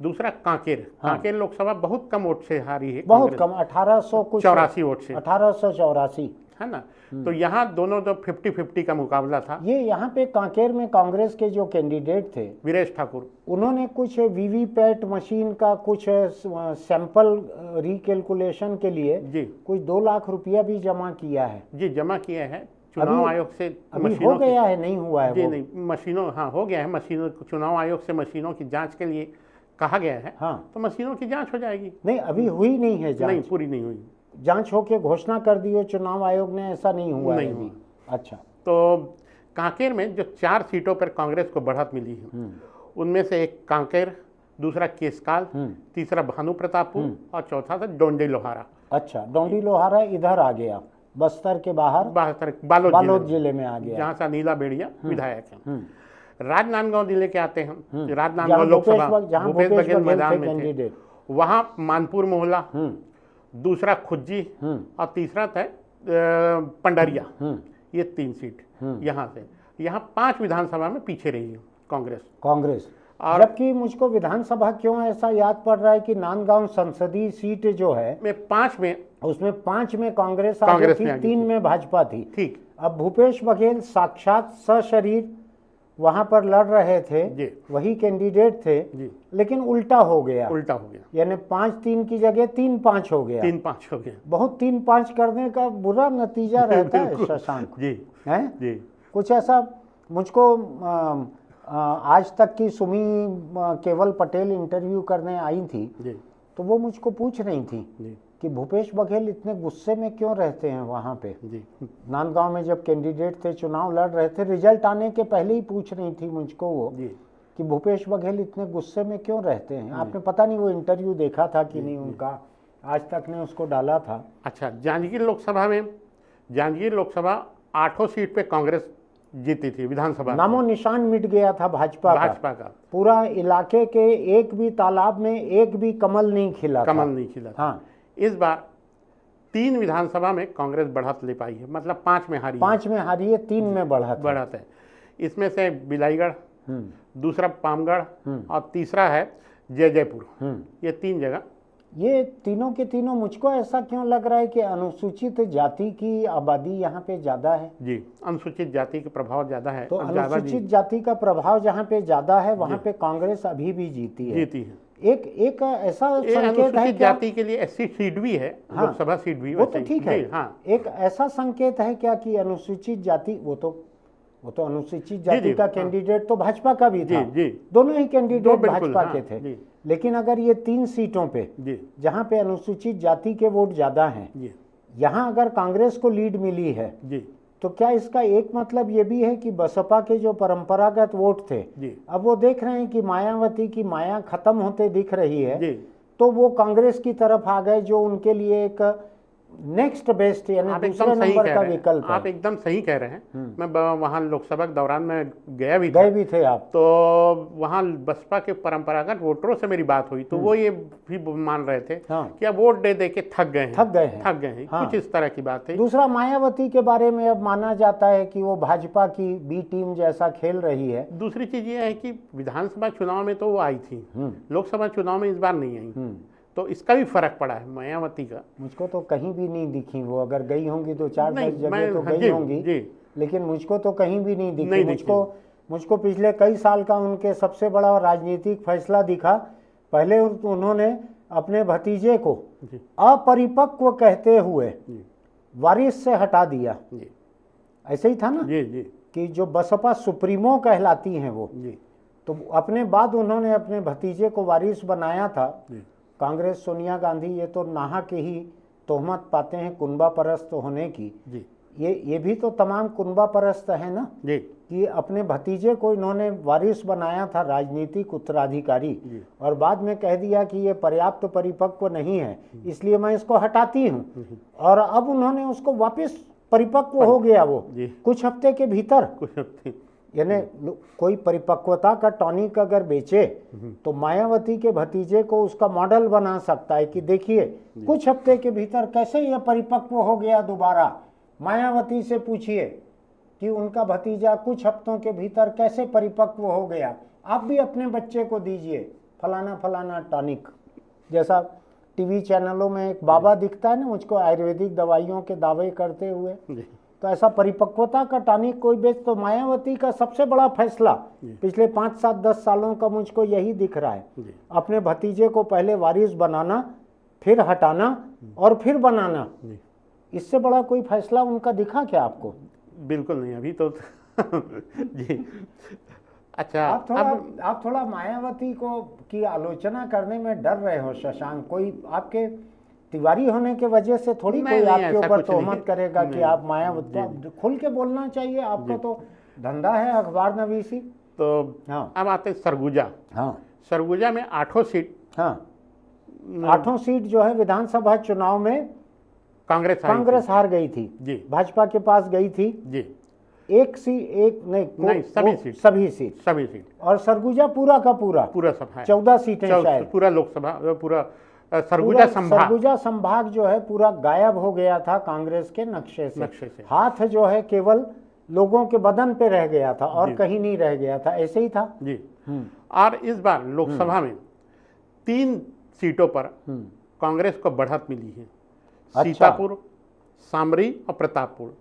दूसरा कांकेर लोकसभा बहुत कम वोट से हारी है, बहुत कम, 1884 वोट से, 1884, है ना। तो यहाँ दोनों 50-50 का मुकाबला था। ये यहाँ पे कांकेर में कांग्रेस के जो कैंडिडेट थे वीरेश ठाकुर, उन्होंने कुछ वीवीपैट मशीन का कुछ सैंपल रिकैलकुलेशन के लिए कुछ 2 लाख रुपया भी जमा किया है। जी, जमा किया है। चुनाव आयोग से मशीनों हो गया है, नहीं हुआ है जी? नहीं, मशीनों हो गया है। मशीनों, चुनाव आयोग से मशीनों की जांच के लिए कहा गया है। तो मशीनों की जांच हो जाएगी। नहीं, अभी हुई नहीं है जांच। नहीं, पूरी नहीं हुई। जांच होके घोषणा कर दी हो चुनाव आयोग ने, ऐसा नहीं हुआ है अभी। अच्छा। तो कांकेर में जो 4 सीटों पर कांग्रेस को बढ़त मिली है, उनमें से एक कांकेर, दूसरा केसकाल, तीसरा भानु प्रतापपुर और चौथा था डोंडी लोहारा। अच्छा, डोंडी लोहारा इधर आ गया। बस्तर के बाहर बालोद बालोद जिले में आ गया, जहाँ से अनिला बेड़िया विधायक हैं। राजनांदगांव जिले के आते हैं, राजनांदगांव जहाँ लोकसभा भूपेश बघेल मैदान में थे, कैंडिडेट, वहाँ मानपुर मोहल्ला, दूसरा खुज्जी और तीसरा था पंडरिया। ये 3 सीट यहाँ से, यहाँ 5 विधानसभा में पीछे रही है कांग्रेस। और जबकि मुझको विधानसभा क्यों ऐसा याद पड़ रहा है कि नांदगांव संसदीय सीट जो है में 5 में, उसमें 5 में कांग्रेस आ गई थी, 3 में भाजपा थी। ठीक। अब भूपेश बघेल साक्षात सशरीर वहां पर लड़ रहे थे, वही कैंडिडेट थे, लेकिन उल्टा हो गया, यानी 5-3 की जगह 3-5 हो गया। 3-5 हो गया। बहुत 3-5 करने का बुरा नतीजा रहता है शशांक जी। कुछ ऐसा मुझको आज तक की सुमी केवल पटेल इंटरव्यू करने आई थी, तो वो मुझको पूछ रही थी कि भूपेश बघेल इतने गुस्से में क्यों रहते हैं वहाँ पे। नांदगांव में जब कैंडिडेट थे, चुनाव लड़ रहे थे, रिजल्ट आने के पहले ही पूछ रही थी मुझको वो कि भूपेश बघेल इतने गुस्से में क्यों रहते हैं। आपने पता नहीं वो इंटरव्यू देखा था कि नहीं उनका, आज तक ने उसको डाला था। अच्छा, जांजगीर लोकसभा 8 सीट पे कांग्रेस जीती थी विधानसभा, नामो निशान मिट गया था भाजपा का। पूरा इलाके के एक भी तालाब में एक भी कमल नहीं खिला था। हाँ, इस बार 3 विधानसभा में कांग्रेस बढ़त ले पाई है, मतलब 5 में हारी है, 3 में बढ़त है। इसमें से बिलाईगढ़, दूसरा पामगढ़ और तीसरा है जयपुर। ये 3 जगह, ये तीनों के तीनों मुझको ऐसा क्यों लग रहा है कि अनुसूचित जाति की आबादी यहाँ पे ज्यादा है। जी, अनुसूचित जाति का प्रभाव ज्यादा है। तो अनुसूचित जाति का प्रभाव जहाँ पे ज्यादा है वहाँ पे कांग्रेस अभी भी जीती है। एक ऐसा संकेत है जाति के लिए एससी सीट भी है, लोकसभा सीट भी, वो तो ठीक है। एक ऐसा संकेत है क्या कि अनुसूचित जाति, वो तो अनुसूचित जाति का कैंडिडेट तो भाजपा का भी था, दोनों ही कैंडिडेट भाजपा के थे। लेकिन अगर ये 3 सीटों पे जहाँ पे अनुसूचित जाति के वोट ज्यादा हैं, यहाँ अगर कांग्रेस को लीड मिली है, तो क्या इसका एक मतलब ये भी है कि बसपा के जो परंपरागत वोट थे, अब वो देख रहे हैं कि मायावती की माया खत्म होते दिख रही है, तो वो कांग्रेस की तरफ आ गए, जो उनके लिए एक नेक्स्ट बेस्ट यानी दूसरे नंबर का विकल्प है। आप एकदम सही कह रहे हैं। मैं वहाँ लोकसभा के दौरान में गए भी थे आप, तो वहाँ बसपा के परंपरागत वोटरों से मेरी बात हुई, तो वो ये भी मान रहे थे कि अब वोट दे के थक गए हैं। कुछ इस तरह की बात है। दूसरा, मायावती के बारे में अब माना जाता है कि वो भाजपा की बी टीम जैसा खेल रही है। दूसरी चीज ये है कि विधानसभा चुनाव में तो वो आई थी, लोकसभा चुनाव में इस बार नहीं आई, तो इसका भी फर्क पड़ा है मायावती का। मुझको तो कहीं भी नहीं दिखी वो, अगर गई होंगी तो 4-5 जगह तो गई होंगी, लेकिन मुझको तो कहीं भी नहीं दिखी। मुझको पिछले कई साल का उनके सबसे बड़ा राजनीतिक फैसला दिखा। पहले उन्होंने अपने भतीजे को अपरिपक्व कहते हुए वारिस से हटा दिया, ऐसे ही था ना कि जो बसपा सुप्रीमो कहलाती हैं वो, तो अपने बाद उन्होंने अपने भतीजे को वारिस बनाया था। कांग्रेस सोनिया गांधी ये तो नाहक ही तोहमत पाते हैं कुनबा परस्त होने की। ये भी तो तमाम कुनबा परस्त है ना कि अपने भतीजे को इन्होंने वारिस बनाया था, राजनीतिक उत्तराधिकारी, और बाद में कह दिया कि ये पर्याप्त परिपक्व नहीं है, इसलिए मैं इसको हटाती हूँ। और अब उन्होंने उसको वापस परिपक्व हो गया वो कुछ हफ्ते के भीतर। यानी कोई परिपक्वता का टॉनिक अगर बेचे तो मायावती के भतीजे को उसका मॉडल बना सकता है कि देखिए कुछ हफ्ते के भीतर कैसे यह परिपक्व हो गया दोबारा। मायावती से पूछिए कि उनका भतीजा कुछ हफ्तों के भीतर कैसे परिपक्व हो गया, आप भी अपने बच्चे को दीजिए फलाना फलाना टॉनिक। जैसा टीवी चैनलों में एक बाबा दिखता है ना मुझको आयुर्वेदिक दवाइयों के दावे करते हुए, तो ऐसा परिपक्वता का टॉनिक कोई बेच। तो मायावती का सबसे बड़ा फैसला पिछले 5, 7, 10 सालों का मुझको यही दिख रहा है, अपने भतीजे को पहले वारिस बनाना, फिर हटाना और फिर बनाना। इससे बड़ा कोई फैसला उनका दिखा क्या आपको? बिल्कुल नहीं, अभी तो जी। अच्छा, आप थोड़ा मायावती को की आलोचना करने में डर रहे हो शशांक। कोई आपके तिवारी होने के वजह से थोड़ी कोई आपके ऊपर तोहमत करेगा कि आप मायावती। खुल के बोलना चाहिए, आपका तो धंधा है अखबार नवीसी। तो अब आते हैं सरगुजा। सरगुजा में 8 सीट, 8 सीट जो है विधानसभा चुनाव में कांग्रेस हार गई थी जी। भाजपा के पास गई थी जी। नहीं, सभी सीट और सरगुजा पूरा का पूरा सब है 14 सीटें शायद पूरा लोकसभा पूरा सरगुजा संभाग जो है पूरा गायब हो गया था कांग्रेस के नक्शे से। हाथ जो है केवल लोगों के बदन पे रह गया था और कहीं नहीं रह गया था, ऐसे ही था जी। और इस बार लोकसभा में 3 सीटों पर कांग्रेस को बढ़त मिली है। सीतापुर, सामरी और प्रतापपुर।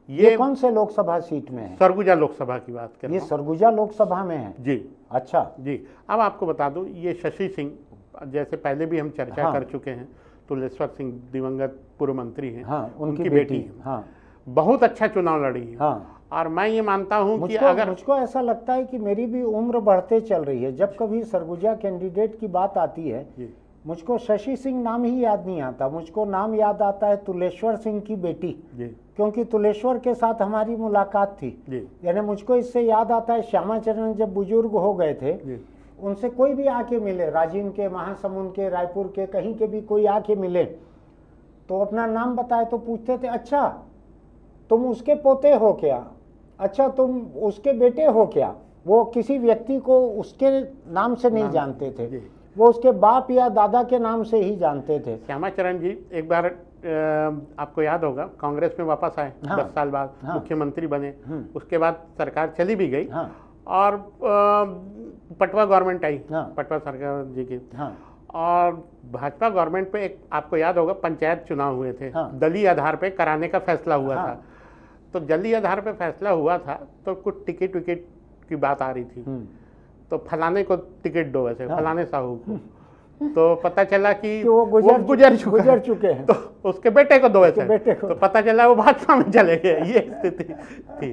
ये कौन से लोकसभा सीट में है? सरगुजा लोकसभा की बात कर रहा हूं। ये सरगुजा लोकसभा में है जी। अच्छा जी। अब आपको बता दूं, ये शशि सिंह, जैसे पहले भी हम चर्चा कर चुके हैं, तुलेश्वर सिंह दिवंगत पूर्व मंत्री हैं। हाँ, उनकी बेटी है। हाँ, बहुत अच्छा चुनाव लड़ी है। हाँ। और मैं ये मानता हूं कि अगर मुझको ऐसा लगता है कि मेरी भी उम्र बढ़ते चल रही है, जब कभी सरगुजा कैंडिडेट की बात आती है मुझको शशि सिंह नाम ही याद नहीं आता, मुझको नाम याद आता है तुलेश्वर सिंह की बेटी जी। क्योंकि तुलेश्वर के साथ हमारी मुलाकात थी। यानी मुझको इससे याद आता है श्यामाचरण जब बुजुर्ग हो गए थे, उनसे कोई भी आके मिले, राजीव के, महासमुंद के, रायपुर के, कहीं के भी कोई आके मिले तो अपना नाम बताए तो पूछते थे, अच्छा तुम उसके पोते हो क्या, अच्छा तुम उसके बेटे हो क्या। वो किसी व्यक्ति को उसके नाम से नहीं जानते थे, वो उसके बाप या दादा के नाम से ही जानते थे। श्यामाचरण जी एक बार आपको याद होगा कांग्रेस में वापस आए। हाँ। 10 साल बाद मुख्यमंत्री बने। उसके बाद सरकार चली भी गई। हाँ। और पटवा गवर्नमेंट आई। हाँ। पटवा सरकार जी की। हाँ। और भाजपा गवर्नमेंट पे एक आपको याद होगा पंचायत चुनाव हुए थे। हाँ। दलीय आधार पे कराने का फैसला हुआ। हाँ। था तो दलीय आधार पे फैसला हुआ था तो कुछ टिकट विकेट की बात आ रही थी, तो फलाने को टिकट दो, वैसे फलाने साहू को। तो पता चला कि वो गुजर चुके हैं, तो उसके बेटे को दो, ऐसे तो पता चला वो भाजपा में चले गए। ये स्थिति थी।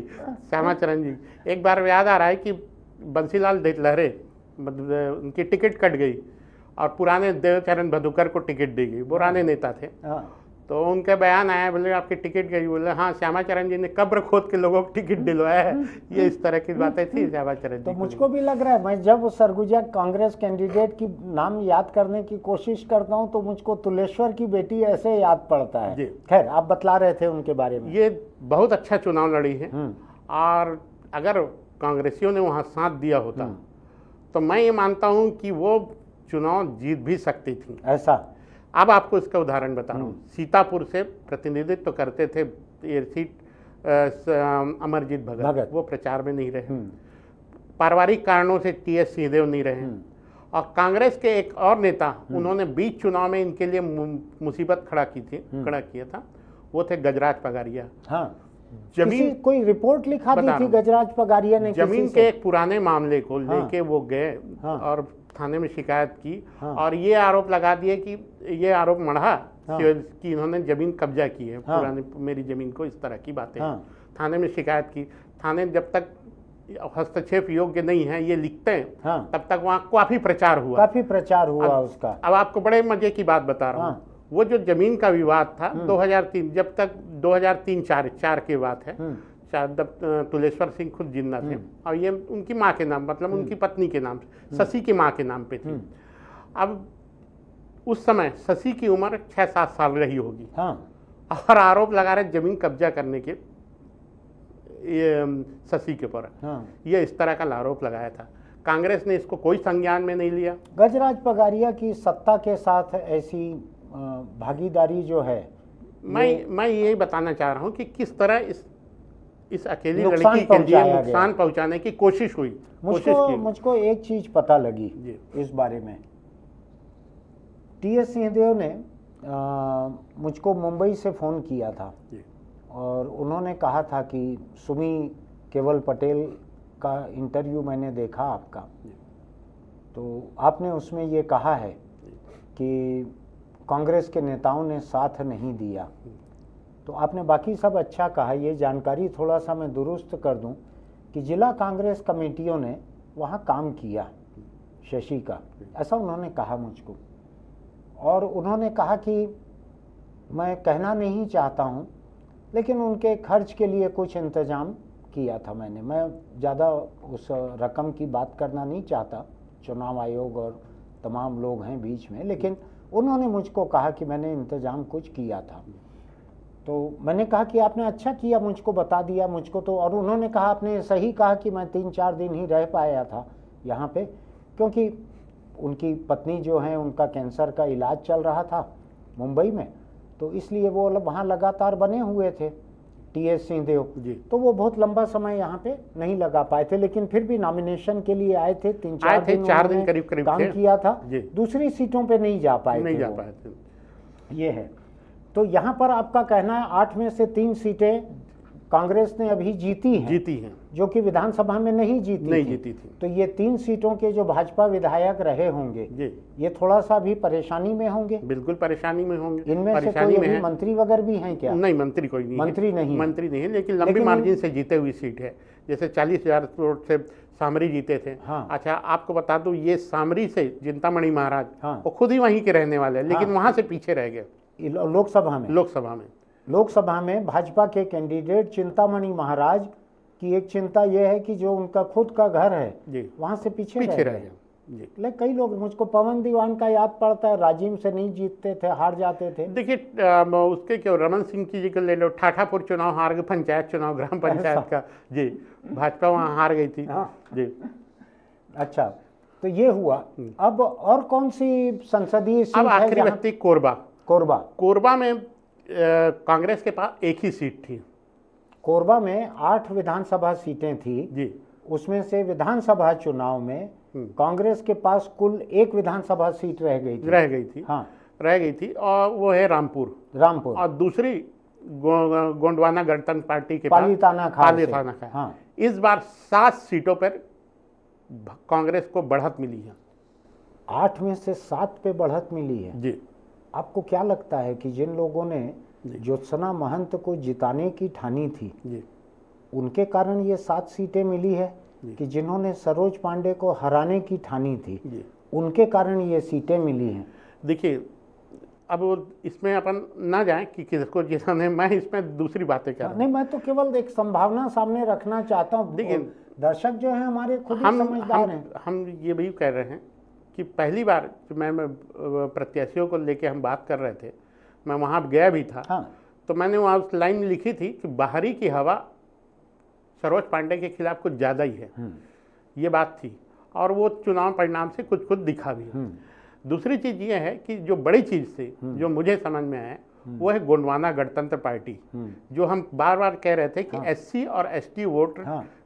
श्यामाचरण जी एक बार याद आ रहा है कि बंसीलाल लहरे, मतलब उनकी टिकट कट गई और पुराने देवचरण भदुकर को टिकट दी गई, पुराने नेता थे। तो उनके बयान आया, बोले आपकी टिकट गई, बोले हाँ श्यामाचरण जी ने कब्र खोद के लोगों को टिकट दिलवाया है। ये इस तरह की बातें थी श्यामाचरण जी। तो मुझको भी लग रहा है, मैं जब सरगुजा कांग्रेस कैंडिडेट की नाम याद करने की कोशिश करता हूँ तो मुझको तुलेश्वर की बेटी ऐसे याद पड़ता है। खैर आप बतला रहे थे उनके बारे में। ये बहुत अच्छा चुनाव लड़ी है और अगर कांग्रेसियों ने वहाँ साथ दिया होता तो मैं ये मानता हूँ कि वो चुनाव जीत भी सकती थी। ऐसा अब आपको इसका उदाहरण बता रहा हूँ। सीतापुर से प्रतिनिधित्व तो करते थे ये सीट अमरजीत भगत, वो प्रचार में नहीं रहे। पारिवारिक कारणों से टीएस सिंहदेव नहीं रहे। और कांग्रेस के एक और नेता, उन्होंने बीच चुनाव में इनके लिए मुसीबत खड़ा किया था, वो थे गजराज पगारिया। हाँ। जमीन कोई रिपोर्ट लिखा दी थी गजराज पगारिया ने, जमीन के एक पुराने मामले को लेके वो गए और थाने में शिकायत की। हाँ। और ये आरोप लगा दिए कि ये आरोप मढ़ा। हाँ। कि इन्होंने जमीन कब्जा की है। हाँ। पुराने मेरी जमीन को, इस तरह की बातें। हाँ। थाने में शिकायत की। थाने जब तक हस्तक्षेप योग्य नहीं है ये लिखते हैं। हाँ। तब तक वहाँ काफी प्रचार हुआ उसका। अब आपको बड़े मजे की बात बता रहा हूँ। हाँ। वो जो जमीन का विवाद था 2003, जब तक 2003-4 की बात है, शायद तुलेश्वर सिंह खुद जिंदा थे और ये उनकी माँ के नाम, मतलब उनकी पत्नी के नाम, शशि की माँ के नाम पे थी। अब उस समय शशि की उम्र 6-7 साल रही होगी। हाँ। और आरोप लगा रहे जमीन कब्जा करने के ये शशि के ऊपर। हाँ। ये इस तरह का आरोप लगाया था। कांग्रेस ने इसको कोई संज्ञान में नहीं लिया। गजराज पगारिया की सत्ता के साथ ऐसी भागीदारी जो है, मैं यही बताना चाह रहा हूँ कि किस तरह इस अकेली लड़की के लिए नुकसान पहुंचाने की कोशिश हुई। मुझको एक चीज पता लगी इस बारे में। टीएस सिंहदेव ने मुझको मुंबई से फ़ोन किया था और उन्होंने कहा था कि सुमी केवल पटेल का इंटरव्यू मैंने देखा आपका, तो आपने उसमें ये कहा है कि कांग्रेस के नेताओं ने साथ नहीं दिया। तो आपने बाकी सब अच्छा कहा, ये जानकारी थोड़ा सा मैं दुरुस्त कर दूं कि जिला कांग्रेस कमेटियों ने वहाँ काम किया शशि का, ऐसा उन्होंने कहा मुझको। और उन्होंने कहा कि मैं कहना नहीं चाहता हूँ लेकिन उनके खर्च के लिए कुछ इंतज़ाम किया था मैंने। मैं ज़्यादा उस रकम की बात करना नहीं चाहता, चुनाव आयोग और तमाम लोग हैं बीच में, लेकिन उन्होंने मुझको कहा कि मैंने इंतज़ाम कुछ किया था। तो मैंने कहा कि आपने अच्छा किया मुझको बता दिया मुझको तो, और उन्होंने कहा आपने सही कहा कि मैं 3-4 दिन ही रह पाया था यहाँ पे, क्योंकि उनकी पत्नी जो है उनका कैंसर का इलाज चल रहा था मुंबई में, तो इसलिए वो वहाँ लगातार बने हुए थे टीएस सिंहदेव जी। तो वो बहुत लंबा समय यहाँ पे नहीं लगा पाए थे, लेकिन फिर भी नॉमिनेशन के लिए आए थे, 3-4 दिन 4 दिन उन्होंने करीब काम थे। किया था। जी। दूसरी सीटों पे नहीं जा पाए नहीं थे जा वो। पाए थे। ये है। तो यहाँ पर आपका कहना है 8 में से 3 सीटें कांग्रेस ने अभी जीती हैं, जो कि विधानसभा में नहीं जीती थी। तो ये 3 सीटों के जो भाजपा विधायक रहे होंगे जी। ये थोड़ा सा भी परेशानी में होंगे। बिल्कुल परेशानी में होंगे। इनमें से कोई अभी मंत्री वगैरह भी हैं क्या? नहीं, मंत्री कोई नहीं मंत्री नहीं है। मंत्री नहीं है, लेकिन लंबी मार्जिन से जीते हुई सीट है। जैसे 40,000 वोट से सामरी जीते थे। हाँ। अच्छा, आपको बता दूं, ये सामरी से चिंतामणि महाराज, हाँ। वो खुद ही वहीं के रहने वाले हैं, लेकिन वहां से पीछे रह गए लोकसभा में भाजपा के कैंडिडेट चिंतामणि महाराज की एक चिंता यह है कि जो उनका खुद का घर है जी, वहां से पीछे रह रह गए। गए। लेकिन कई लोग, मुझको पवन दीवान का याद पड़ता है, राजीव से नहीं जीतते थे, हार जाते थे। देखिए, उसके क्यों, रमन सिंह जी को ले लो, ठाठापुर चुनाव हार गए, पंचायत चुनाव, ग्राम पंचायत का। जी, भाजपा वहाँ हार गई थी। हाँ। जी। अच्छा, तो ये हुआ। अब और कौन सी संसदीय सीट अब है? आखिरी बचती कोरबा में कांग्रेस के पास एक ही सीट थी। कोरबा में 8 विधानसभा सीटें थी जी। उसमें से विधानसभा चुनाव में कांग्रेस के पास कुल 1 विधानसभा सीट रह गई थी। हाँ, रह गई थी, और वो है रामपुर। और दूसरी गोंडवाना गणतंत्र पार्टी के पालीताना खाल। हाँ। इस बार 7 सीटों पर कांग्रेस को बढ़त मिली है। 8 में से 7 पे बढ़त मिली है। जी। आपको क्या लगता है कि जिन लोगों ने ज्योत्सना महंत को जिताने की ठानी थी जी, उनके कारण ये 7 सीटें मिली है, कि जिन्होंने सरोज पांडे को हराने की ठानी थी जी, उनके कारण ये सीटें मिली हैं? देखिए, अब इसमें अपन ना जाएं कि किसको जिताने, मैं इसमें दूसरी बातें कर रहा हूं। नहीं, मैं तो केवल एक संभावना सामने रखना चाहता हूँ। देखिए, दर्शक जो हैं हमारे खुद ही समझदार हैं। हम ये भी कह रहे हैं कि पहली बार मैं प्रत्याशियों को लेके हम बात कर रहे थे, मैं वहाँ गया भी था। हाँ। तो मैंने वहाँ उस लाइन लिखी थी कि बाहरी की हवा सरोज पांडे के खिलाफ कुछ ज़्यादा ही है, ये बात थी, और वो चुनाव परिणाम से कुछ दिखा भी है। दूसरी चीज़ ये है कि जो बड़ी चीज़ थी, जो मुझे समझ में आया, वो है गोंडवाना गणतंत्र पार्टी, जो हम बार बार कह रहे थे कि SC और ST वोट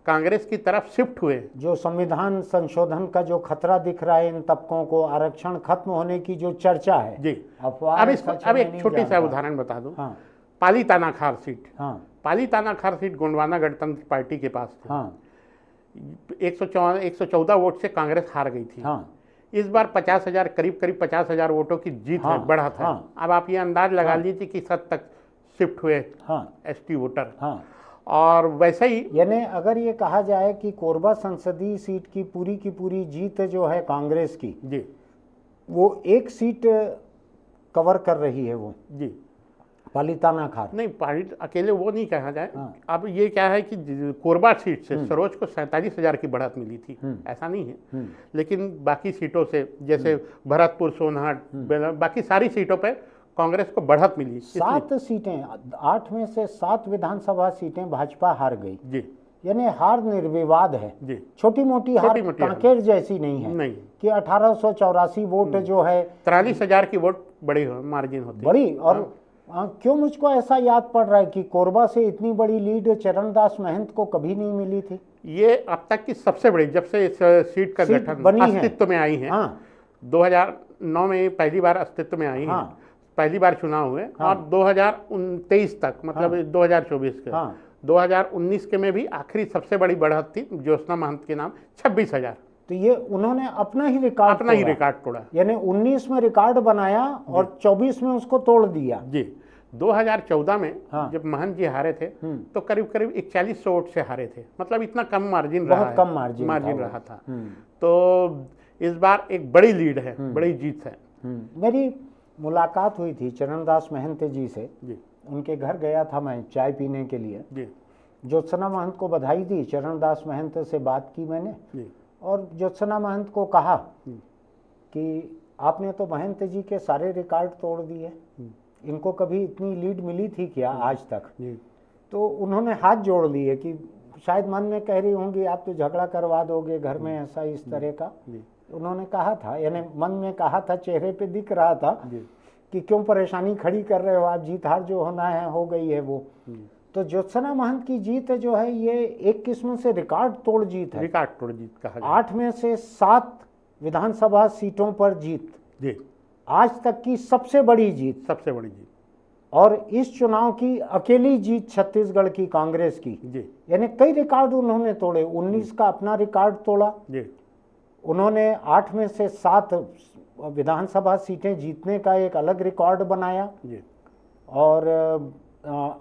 कांग्रेस की तरफ शिफ्ट हुए। जो संविधान संशोधन का जो खतरा दिख रहा है इन तबकों को, आरक्षण खत्म होने की जो चर्चा है। जी। अब एक छोटी सा उदाहरण बता दूं। हाँ। पालीताना खार सीट। हाँ। पालीताना खार सीट गोंडवाना गणतंत्र पार्टी के पास थी। हाँ। 114 वोट से कांग्रेस हार गई थी। हाँ। इस बार 50,000 करीब 50,000 वोटों की जीत है, बढ़ा था। अब आप ये अंदाज लगा लीजिए कि 7 तक शिफ्ट हुए ST वोटर। और वैसे ही, यानी अगर ये कहा जाए कि कोरबा संसदीय सीट की पूरी जीत जो है कांग्रेस की, जी, वो एक सीट कवर कर रही है, वो जी, पालीताना खार। नहीं, पार्टी अकेले वो नहीं कहा जाए। अब ये क्या है कि कोरबा सीट से सरोज को 47,000 की बढ़त मिली थी, ऐसा नहीं है, लेकिन बाकी सीटों से, जैसे भरतपुर, सोनहट, बाकी सारी सीटों पे कांग्रेस को बढ़त मिली। 7 सीटें, 8 में से 7 विधानसभा सीटें भाजपा हार गई। जी। यानी हार निर्विवाद है। जी। छोटी मोटी हार, कांकेर जैसी नहीं है। नहीं कि 1884 वोट जो है, 43,000 की वोट बड़ी मार्जिन होती बड़ी। और क्यों मुझको ऐसा याद पड़ रहा है कि कोरबा से इतनी बड़ी लीड चरणदास महंत को कभी नहीं मिली थी। ये अब तक की सबसे बड़ी, जब से इस सीट का गठन अस्तित्व में आई है। 2009 में पहली बार अस्तित्व में आई है, पहली बार चुनाव हुए। और 2023 तक, मतलब 2024 के, 2019 के में भी आखिरी सबसे बड़ी बढ़त थी ज्योत्सना महंत के नाम, 26,000। तो ये उन्होंने अपना ही रिकॉर्ड तोड़ा। यानी 19 में रिकॉर्ड बनाया और 24 में उसको तोड़ दिया। जी। 2014 में जब महंत जी हारे थे तो करीब 4100 वोट से हारे थे, मतलब इतना कम मार्जिन रहा, बहुत कम मार्जिन रहा था। तो इस बार एक बड़ी लीड है, बड़ी जीत है। मेरी मुलाकात हुई थी चरणदास महंत जी से। जी। उनके घर गया था मैं चाय पीने के लिए। जी। ज्योत्सना महंत को बधाई दी, चरणदास महंत से बात की मैंने। जी। और ज्योत्सना महंत को कहा कि आपने तो महंत जी के सारे रिकॉर्ड तोड़ दिए, इनको कभी इतनी लीड मिली थी क्या आज तक। जी तो उन्होंने हाथ जोड़ लिए कि शायद मन में कह रही होंगी आप तो झगड़ा करवा दोगे घर में, ऐसा इस तरह का जी उन्होंने कहा था, यानी मन में कहा था, चेहरे पे दिख रहा था जी कि क्यों परेशानी खड़ी कर रहे हो आप, जीत हार जो होना है हो गई है वो। जी। तो ज्योत्सना महंत की जीत जो है ये एक किस्म से रिकॉर्ड तोड़ जीत है। रिकॉर्ड तोड़ जीत कहा जाए। 8 में से 7 विधानसभा सीटों पर जीत, जी आज तक की सबसे बड़ी जीत। सबसे बड़ी जीत। और इस चुनाव की अकेली जीत छत्तीसगढ़ की कांग्रेस की, जी यानी कई रिकॉर्ड उन्होंने तोड़े। 19 का अपना रिकॉर्ड तोड़ा, जी उन्होंने 8 में से 7 विधानसभा सीटें जीतने का एक अलग रिकॉर्ड बनाया। जी और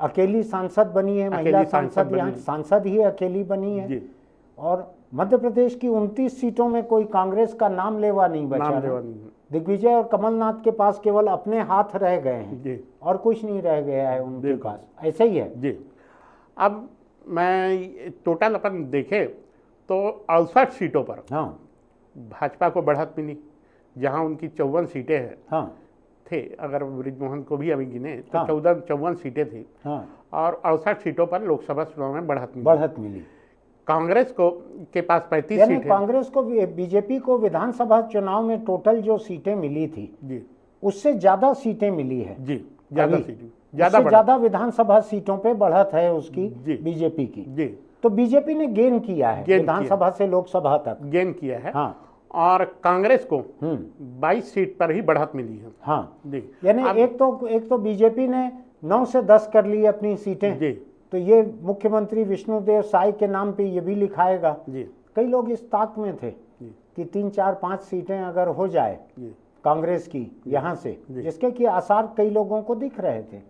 अकेली सांसद बनी है, महिला अकेली सांसद सांसद, यहाँ बनी है। सांसद ही अकेली बनी है। जी और मध्य प्रदेश की 29 सीटों में कोई कांग्रेस का नाम लेवा नहीं बचा नाम है। लेवा नहीं है। दिग्विजय और कमलनाथ के पास केवल अपने हाथ रह गए हैं जी और कुछ नहीं रह गया है उनके बिल्कुल। पास, ऐसे ही है। जी अब मैं टोटल अपन देखें तो 68 सीटों पर हाँ भाजपा को बढ़त मिली, जहां उनकी 54 सीटें हैं हाँ थे। अगर बृजमोहन को भी अभी गिने तो हाँ। 54 सीटें थी हाँ और 68 सीटों पर लोकसभा चुनाव में बढ़त मिली। बढ़त मिली। कांग्रेस को के पास 35 यानी सीटें। कांग्रेस को, बीजेपी को विधानसभा चुनाव में टोटल जो सीटें मिली थी जी उससे ज्यादा सीटें मिली है। जी ज्यादा अभी सीटें, उससे बढ़त। ज्यादा विधानसभा सीटों पे बढ़त है उसकी जी। बीजेपी की। जी तो बीजेपी ने गेन किया है गेन विधानसभा से लोकसभा तक। गेन किया है। हाँ और कांग्रेस को हम्म 22 सीट पर ही बढ़त मिली है। हाँ, जी यानी अब- एक तो बीजेपी ने 9 से 10 कर ली अपनी सीटें। जी तो ये मुख्यमंत्री विष्णुदेव साय के नाम पे ये भी लिखाएगा। जी कई लोग इस ताक में थे जी कि 3 4 5 सीटें अगर हो जाए जी कांग्रेस की यहाँ से, जी। जिसके कि आसार कई लोगों को दिख रहे थे,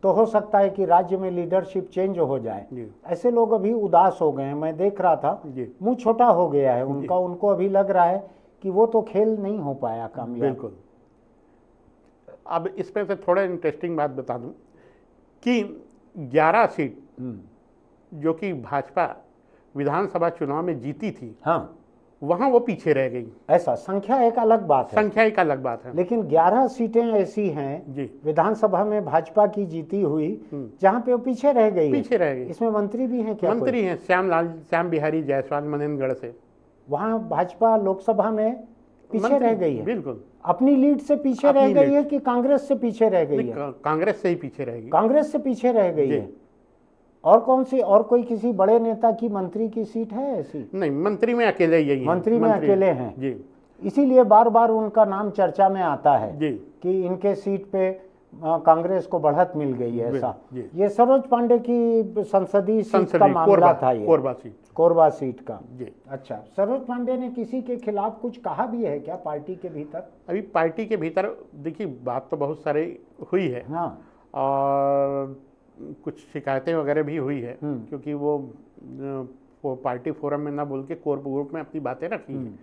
तो हो सकता है कि राज्य में लीडरशिप चेंज हो जाए। जी ऐसे लोग अभी उदास हो गए हैं, मैं देख रहा था, जी मुंह छोटा हो गया है उनका। उनको अभी लग रहा है कि वो तो खेल नहीं हो पाया कामयाब। बिल्कुल। अब इसमें से थोड़ा इंटरेस्टिंग बात बता दूं कि 11 सीट जो कि भाजपा विधानसभा चुनाव में जीती थी, हाँ, वहां वो पीछे रह गई। ऐसा संख्या एक अलग बात है, संख्या एक अलग बात है। लेकिन 11 सीटें ऐसी हैं जी विधानसभा में भाजपा की जीती हुई जहां पे वो पीछे रह गई है। पीछे रह गई। इसमें मंत्री भी हैं क्या? मंत्री हैं श्याम बिहारी जायसवाल मनेनगढ़ से। वहां भाजपा लोकसभा में पीछे मंत्री- रह गई है, बिल्कुल। अपनी लीड से पीछे अपनी रह गई लीड। है कि कांग्रेस से पीछे रह गई नहीं, है? कांग्रेस से ही पीछे रहेगी। कांग्रेस से पीछे रह गई जी। है। और कौन सी, और कोई किसी बड़े नेता की मंत्री की सीट है ऐसी? नहीं, मंत्री में अकेले यही हैं। मंत्री में अकेले हैं। जी इसीलिए बार बार उनका नाम चर्चा में आता है जी कि इनके सीट पे कांग्रेस को बढ़त मिल गई है ऐसा। जी। ये सरोज पांडे की संसदीय सीट का संसदीय मामला था, ये कोरबा सीट। कोरबा सीट का। जी अच्छा, सरोज पांडे ने किसी के खिलाफ कुछ कहा भी है क्या पार्टी के भीतर? अभी पार्टी के भीतर देखिए बात तो बहुत सारी हुई है हाँ और कुछ शिकायतें वगैरह भी हुई है, क्योंकि वो पार्टी फोरम में ना बोल के कोर ग्रुप में अपनी बातें रखी हैं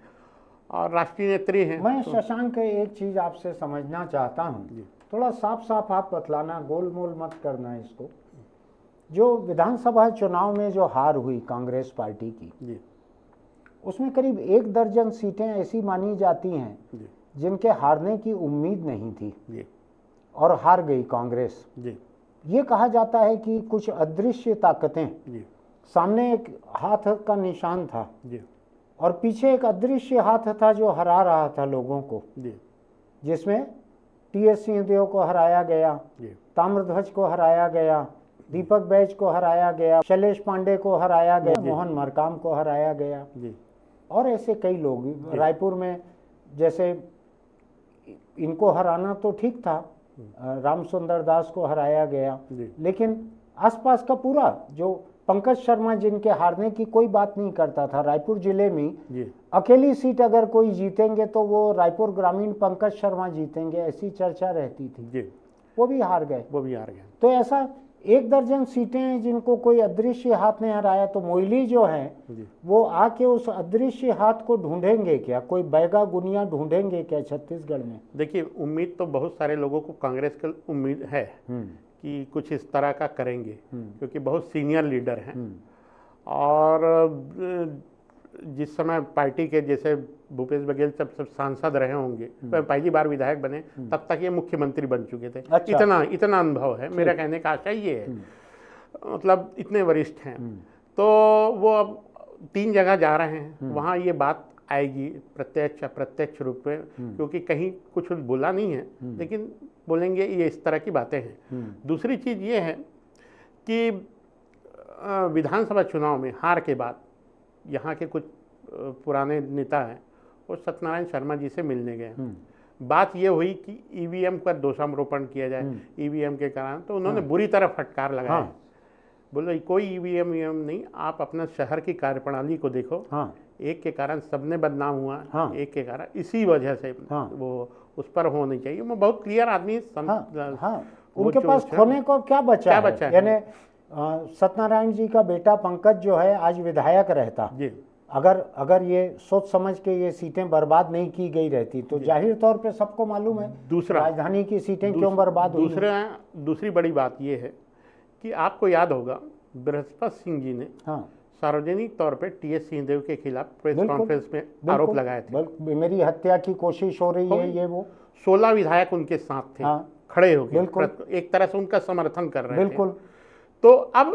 और राष्ट्रीय नेत्री हैं। मैं शशांक एक चीज आपसे समझना चाहता हूँ, थोड़ा साफ साफ आप बतलाना, गोलमोल मत करना इसको। जो विधानसभा चुनाव में जो हार हुई कांग्रेस पार्टी की, जी उसमें करीब 1 दर्जन सीटें ऐसी मानी जाती हैं जी जिनके हारने की उम्मीद नहीं थी जी और हार गई कांग्रेस। जी ये कहा जाता है कि कुछ अदृश्य ताकतें, जी सामने एक हाथ का निशान था जी और पीछे एक अदृश्य हाथ था जो हरा रहा था लोगों को, जी जिसमें टी.एस. सिंहदेव को हराया गया, जी ताम्रध्वज को हराया गया, दीपक बैज को हराया गया, शैलेश पांडे को हराया गया, जी। मोहन मरकाम को हराया गया, जी और ऐसे कई लोग। रायपुर में जैसे इनको हराना तो ठीक था, राम सुंदर दास को हराया गया, जी लेकिन आसपास का पूरा जो पंकज शर्मा जिनके हारने की कोई बात नहीं करता था, रायपुर जिले में जी अकेली सीट अगर कोई जीतेंगे तो वो रायपुर ग्रामीण पंकज शर्मा जीतेंगे, ऐसी चर्चा रहती थी। जी वो भी हार गए। वो भी हार गए। तो ऐसा 1 दर्जन सीटें हैं जिनको कोई अदृश्य हाथ ने हराया। तो मोइली जो है जी वो आके उस अदृश्य हाथ को ढूंढेंगे क्या? कोई बैगा गुनिया ढूंढेंगे क्या छत्तीसगढ़ में? देखिए, उम्मीद तो बहुत सारे लोगों को कांग्रेस की उम्मीद है कि कुछ इस तरह का करेंगे, क्योंकि बहुत सीनियर लीडर हैं और जिस समय पार्टी के जैसे भूपेश बघेल सब सांसद रहे होंगे, पहली बार विधायक बने, तब तक ये मुख्यमंत्री बन चुके थे। अच्छा। इतना अनुभव है। मेरा कहने का आशय ये है, मतलब इतने वरिष्ठ हैं, तो वो अब 3 जगह जा रहे हैं, वहाँ ये बात आएगी प्रत्यक्ष अप्रत्यक्ष रूप में, क्योंकि कहीं कुछ बोला नहीं है, लेकिन बोलेंगे ये इस तरह की बातें हैं। दूसरी चीज़ ये है कि विधानसभा चुनाव में हार के बाद यहाँ के कुछ पुराने नेता हैं, वो सत्यनारायण शर्मा जी से मिलने गए। बात ये हुई कि ईवीएम का दोषारोपण किया जाए ईवीएम के कारण, तो उन्होंने बुरी तरह फटकार लगाया। बोले कोई ईवीएम नहीं, आप अपना शहर की कार्यप्रणाली को देखो। एक के कारण सबने बदनाम हुआ, एक के कारण, इसी वजह से वो उस पर होनी चाहिए। वो बहुत क्लियर आदमी। उनके पास खोने को क्या बचा है? यानी सत्यनारायण जी का बेटा पंकज जो है आज विधायक रहता, अगर ये सोच समझ के ये सीटें बर्बाद नहीं की गई रहती तो जाहिर तौर पे सबको मालूम है राजधानी की सीटें क्यों बर्बाद हुई। दूसरी बड़ी बात ये है कि आपको याद होगा बृहस्पति सिंह जी ने सार्वजनिक तौर पे टीएस सिंहदेव के खिलाफ प्रेस कॉन्फ्रेंस में आरोप लगाए थे, मेरी हत्या की कोशिश हो रही है। ये वो 16 विधायक उनके साथ थे, खड़े हो गए, एक तरह से उनका समर्थन कर रहे थे। तो अब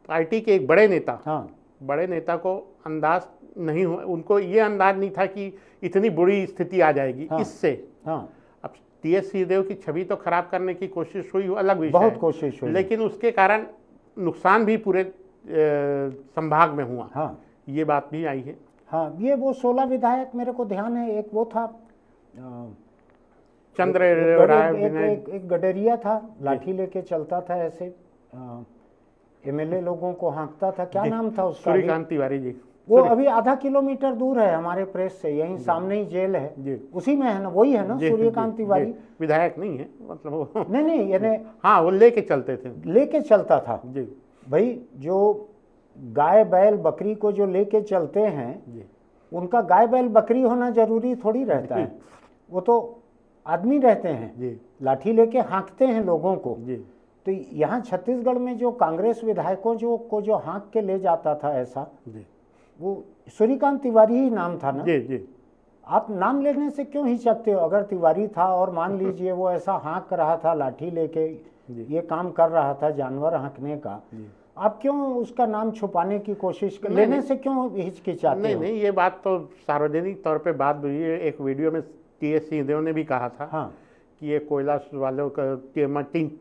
पार्टी के एक बड़े नेता को अंदाज नहीं हुआ, उनको ये अंदाज नहीं था कि इतनी बुरी स्थिति आ जाएगी इससे। अब टीएस सिंहदेव की छवि तो खराब करने की कोशिश हुई, अलग विषय, बहुत कोशिश हुई, लेकिन उसके कारण नुकसान भी पूरे संभाग में हुआ। ये बात भी आई है। ये वो 16 विधायक मेरे को ध्यान है। एक वो था चंद्र एक गडरिया था, लाठी लेके चलता था ऐसे, एमएलए लोगों को हाँकता था, क्या नाम था उसका? सूर्यकांत तिवारी जी। वो अभी आधा किलोमीटर दूर है हमारे प्रेस से, यहीं सामने ही जेल है, उसी में है ना, वही है ना सूर्यकांत तिवारी? विधायक नहीं है, मतलब वो नहीं यानी वो लेके चलते थे, लेके चलता था जी भाई। जो गाय बैल बकरी को जो लेके चलते हैं, उनका गाय बैल बकरी होना जरूरी थोड़ी रहता है, वो तो आदमी रहते हैं, लाठी लेके हाँकते हैं लोगों को। तो यहाँ छत्तीसगढ़ में जो कांग्रेस विधायकों को जो हाँक के ले जाता था ऐसा, वो सूर्यकांत तिवारी ही नाम था ना? जी। आप नाम लेने से क्यों हिचकते हो? अगर तिवारी था और मान लीजिए वो ऐसा हाँक रहा था, लाठी लेके ये काम कर रहा था जानवर हाँकने का, आप क्यों उसका नाम छुपाने की कोशिश लेने से क्यों हिचकिचाते हो? नहीं, ये बात तो सार्वजनिक तौर पे बात हुई है। एक वीडियो में टीएस सिंहदेव ने भी कहा था कि ये कोयला वालों का,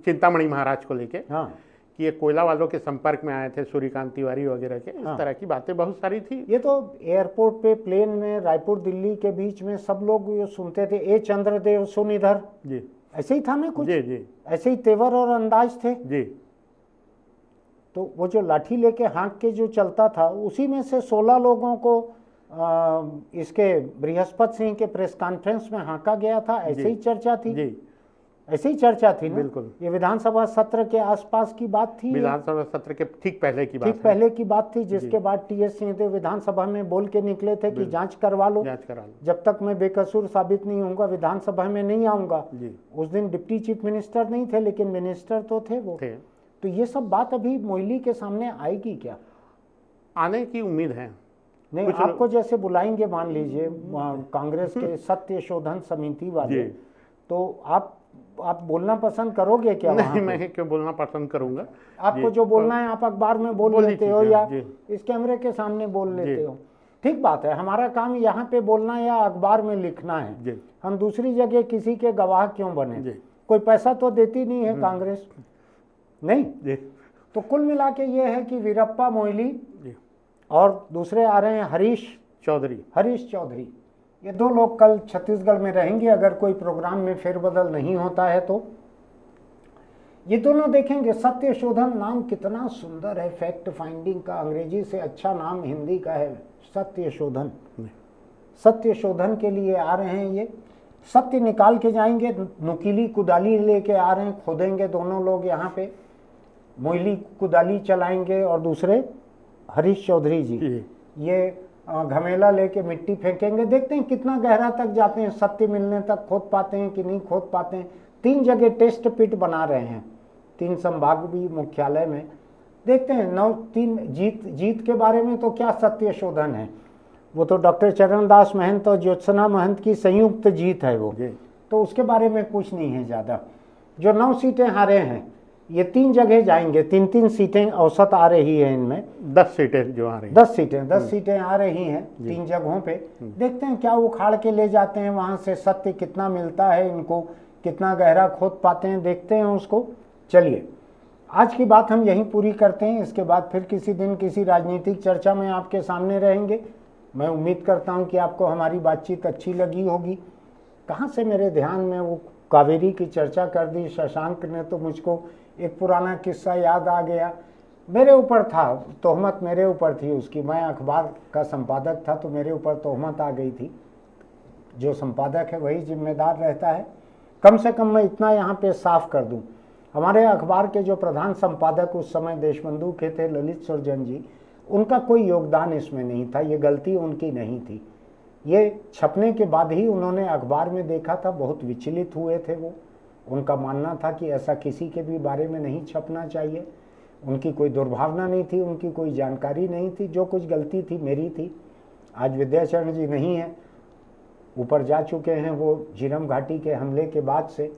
चिंतामणि महाराज को लेके, कि ये कोयला वालों के संपर्क में आए थे, सूर्यकांत तिवारी वगैरह के, इस तरह की बातें बहुत सारी थी। ये तो एयरपोर्ट पे प्लेन में रायपुर दिल्ली के बीच में सब लोग ये सुनते थे, ए चंद्रदेव सुन इधर, ऐसे ही था ना कुछ? जी। ऐसे ही तेवर और अंदाज थे जी। तो वो जो लाठी लेके हाँक के जो चलता था, उसी में से 16 लोगों को इसके बृहस्पति सिंह के प्रेस कॉन्फ्रेंस में हाँका गया था। ऐसे ही चर्चा थी ऐसे ही चर्चा थी ना? बिल्कुल। ये विधानसभा सत्र के आसपास की बात थी, विधानसभा सत्र के ठीक पहले की बात थी, जिसके बाद टीएस सिंहदेव विधानसभा में बोल के निकले थे कि जांच करवा लो, जब तक मैं बेकसूर साबित नहीं होऊंगा विधानसभा में नहीं आऊंगा। उस दिन डिप्टी चीफ मिनिस्टर नहीं थे, लेकिन मिनिस्टर तो थे वो। तो ये सब बात अभी मोइली के सामने आएगी क्या? आने की उम्मीद है। नहीं, आपको जैसे बुलाएंगे मान लीजिए कांग्रेस के सत्य शोधन समिति वाले, तो आप बोलना पसंद करोगे क्या? नहीं, मैं क्यों बोलना पसंद करूंगा? आपको जो बोलना है आप अखबार में बोल लेते हो या इस कैमरे के सामने बोल लेते हो, ठीक बात है। हमारा काम यहाँ पे बोलना या अखबार में लिखना है। हम दूसरी जगह किसी के गवाह क्यों बने? कोई पैसा तो देती नहीं है कांग्रेस, नहीं। तो कुल मिला के ये है कि वीरप्पा मोइली और दूसरे आ रहे हैं हरीश चौधरी, ये 2 लोग कल छत्तीसगढ़ में रहेंगे। अगर कोई प्रोग्राम में फेरबदल नहीं होता है तो ये दोनों देखेंगे। सत्य शोधन नाम कितना सुंदर है, फैक्ट फाइंडिंग का अंग्रेजी से अच्छा नाम हिंदी का है सत्य शोधन। सत्य शोधन के लिए आ रहे हैं, ये सत्य निकाल के जाएंगे। नुकीली कुदाली लेके आ रहे हैं, खोदेंगे दोनों लोग यहाँ पे। मोइली कुदाली चलाएंगे और दूसरे हरीश चौधरी जी ये घमेला लेके मिट्टी फेंकेंगे। देखते हैं कितना गहरा तक जाते हैं, सत्य मिलने तक खोद पाते हैं कि नहीं खोद पाते हैं। 3 जगह टेस्ट पिट बना रहे हैं, 3 संभाग भी मुख्यालय में। देखते हैं 9-3 जीत के बारे में तो क्या सत्य शोधन है, वो तो डॉक्टर चरणदास महंत और ज्योत्सना महंत की संयुक्त जीत है वो, तो उसके बारे में कुछ नहीं है ज़्यादा। जो 9 सीटें हारे हैं ये 3 जगह जाएंगे, 3-3 सीटें औसत आ रही है इनमें, 10 सीटें जो आ रही हैं, 10 सीटें आ रही हैं 3 जगहों पे। देखते हैं क्या उखाड़ के ले जाते हैं वहाँ से, सत्य कितना मिलता है इनको, कितना गहरा खोद पाते हैं, देखते हैं उसको। चलिए आज की बात हम यहीं पूरी करते हैं, इसके बाद फिर किसी दिन किसी राजनीतिक चर्चा में आपके सामने रहेंगे। मैं उम्मीद करता हूं कि आपको हमारी बातचीत अच्छी लगी होगी। कहाँ से मेरे ध्यान में वो कावेरी की चर्चा कर दी शशांक ने, तो मुझको एक पुराना किस्सा याद आ गया। मेरे ऊपर था तोहमत, मेरे ऊपर थी उसकी, मैं अखबार का संपादक था तो मेरे ऊपर तोहमत आ गई थी। जो संपादक है वही जिम्मेदार रहता है। कम से कम मैं इतना यहाँ पे साफ कर दूं, हमारे अखबार के जो प्रधान संपादक उस समय देशबंधु के थे, ललित सुरजन जी, उनका कोई योगदान इसमें नहीं था, ये गलती उनकी नहीं थी। ये छपने के बाद ही उन्होंने अखबार में देखा था, बहुत विचलित हुए थे वो। उनका मानना था कि ऐसा किसी के भी बारे में नहीं छपना चाहिए। उनकी कोई दुर्भावना नहीं थी, उनकी कोई जानकारी नहीं थी, जो कुछ गलती थी मेरी थी। आज विद्याचरण जी नहीं है, ऊपर जा चुके हैं वो झीरम घाटी के हमले के बाद से,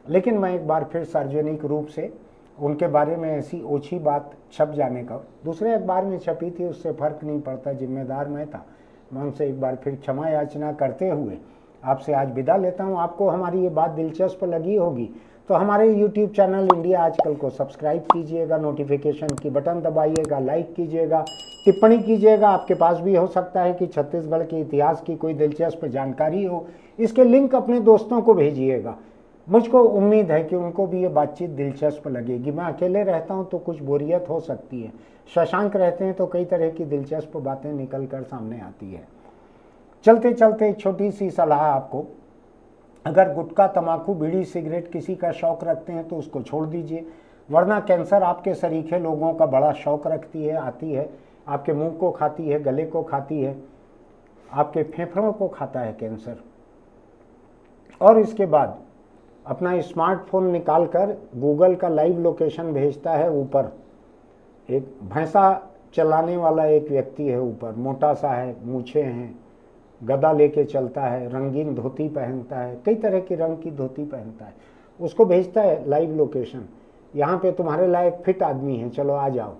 लेकिन मैं एक बार फिर सार्वजनिक रूप से उनके बारे में ऐसी ओछी बात छप जाने का, दूसरे अखबार में छपी थी उससे फर्क नहीं पड़ता, जिम्मेदार मैं था। मैं उनसे एक बार फिर क्षमा याचना करते हुए आपसे आज विदा लेता हूं। आपको हमारी ये बात दिलचस्प लगी होगी तो हमारे YouTube चैनल इंडिया आजकल को सब्सक्राइब कीजिएगा, नोटिफिकेशन की बटन दबाइएगा, लाइक कीजिएगा, टिप्पणी कीजिएगा। आपके पास भी हो सकता है कि छत्तीसगढ़ के इतिहास की कोई दिलचस्प जानकारी हो, इसके लिंक अपने दोस्तों को भेजिएगा। मुझको उम्मीद है कि उनको भी ये बातचीत दिलचस्प लगेगी। मैं अकेले रहता हूँ तो कुछ बोरियत हो सकती है, शशांक रहते हैं तो कई तरह की दिलचस्प बातें निकल कर सामने आती है। चलते चलते एक छोटी सी सलाह आपको, अगर गुटखा, तंबाकू, बीड़ी, सिगरेट किसी का शौक रखते हैं तो उसको छोड़ दीजिए, वरना कैंसर आपके सरीखे लोगों का बड़ा शौक रखती है, आती है, आपके मुंह को खाती है, गले को खाती है, आपके फेफड़ों को खाता है कैंसर। और इसके बाद अपना स्मार्टफोन निकालकर गूगल का लाइव लोकेशन भेजता है ऊपर, एक भैंसा चलाने वाला एक व्यक्ति है ऊपर, मोटा सा है, मूछें हैं, गदा लेके चलता है, रंगीन धोती पहनता है, कई तरह की रंग की धोती पहनता है, उसको भेजता है लाइव लोकेशन, यहाँ पे तुम्हारे लायक फिट आदमी है, चलो आ जाओ।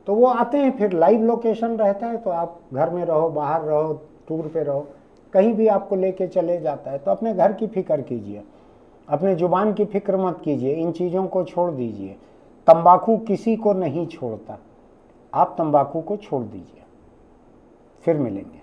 तो वो आते हैं, फिर लाइव लोकेशन रहता है तो आप घर में रहो, बाहर रहो, टूर पे रहो, कहीं भी आपको लेके चले जाता है। तो अपने घर की फिक्र कीजिए, अपने जुबान की फिक्र मत कीजिए, इन चीज़ों को छोड़ दीजिए। तंबाकू किसी को नहीं छोड़ता, आप तंबाकू को छोड़ दीजिए। फिर मिलेंगे।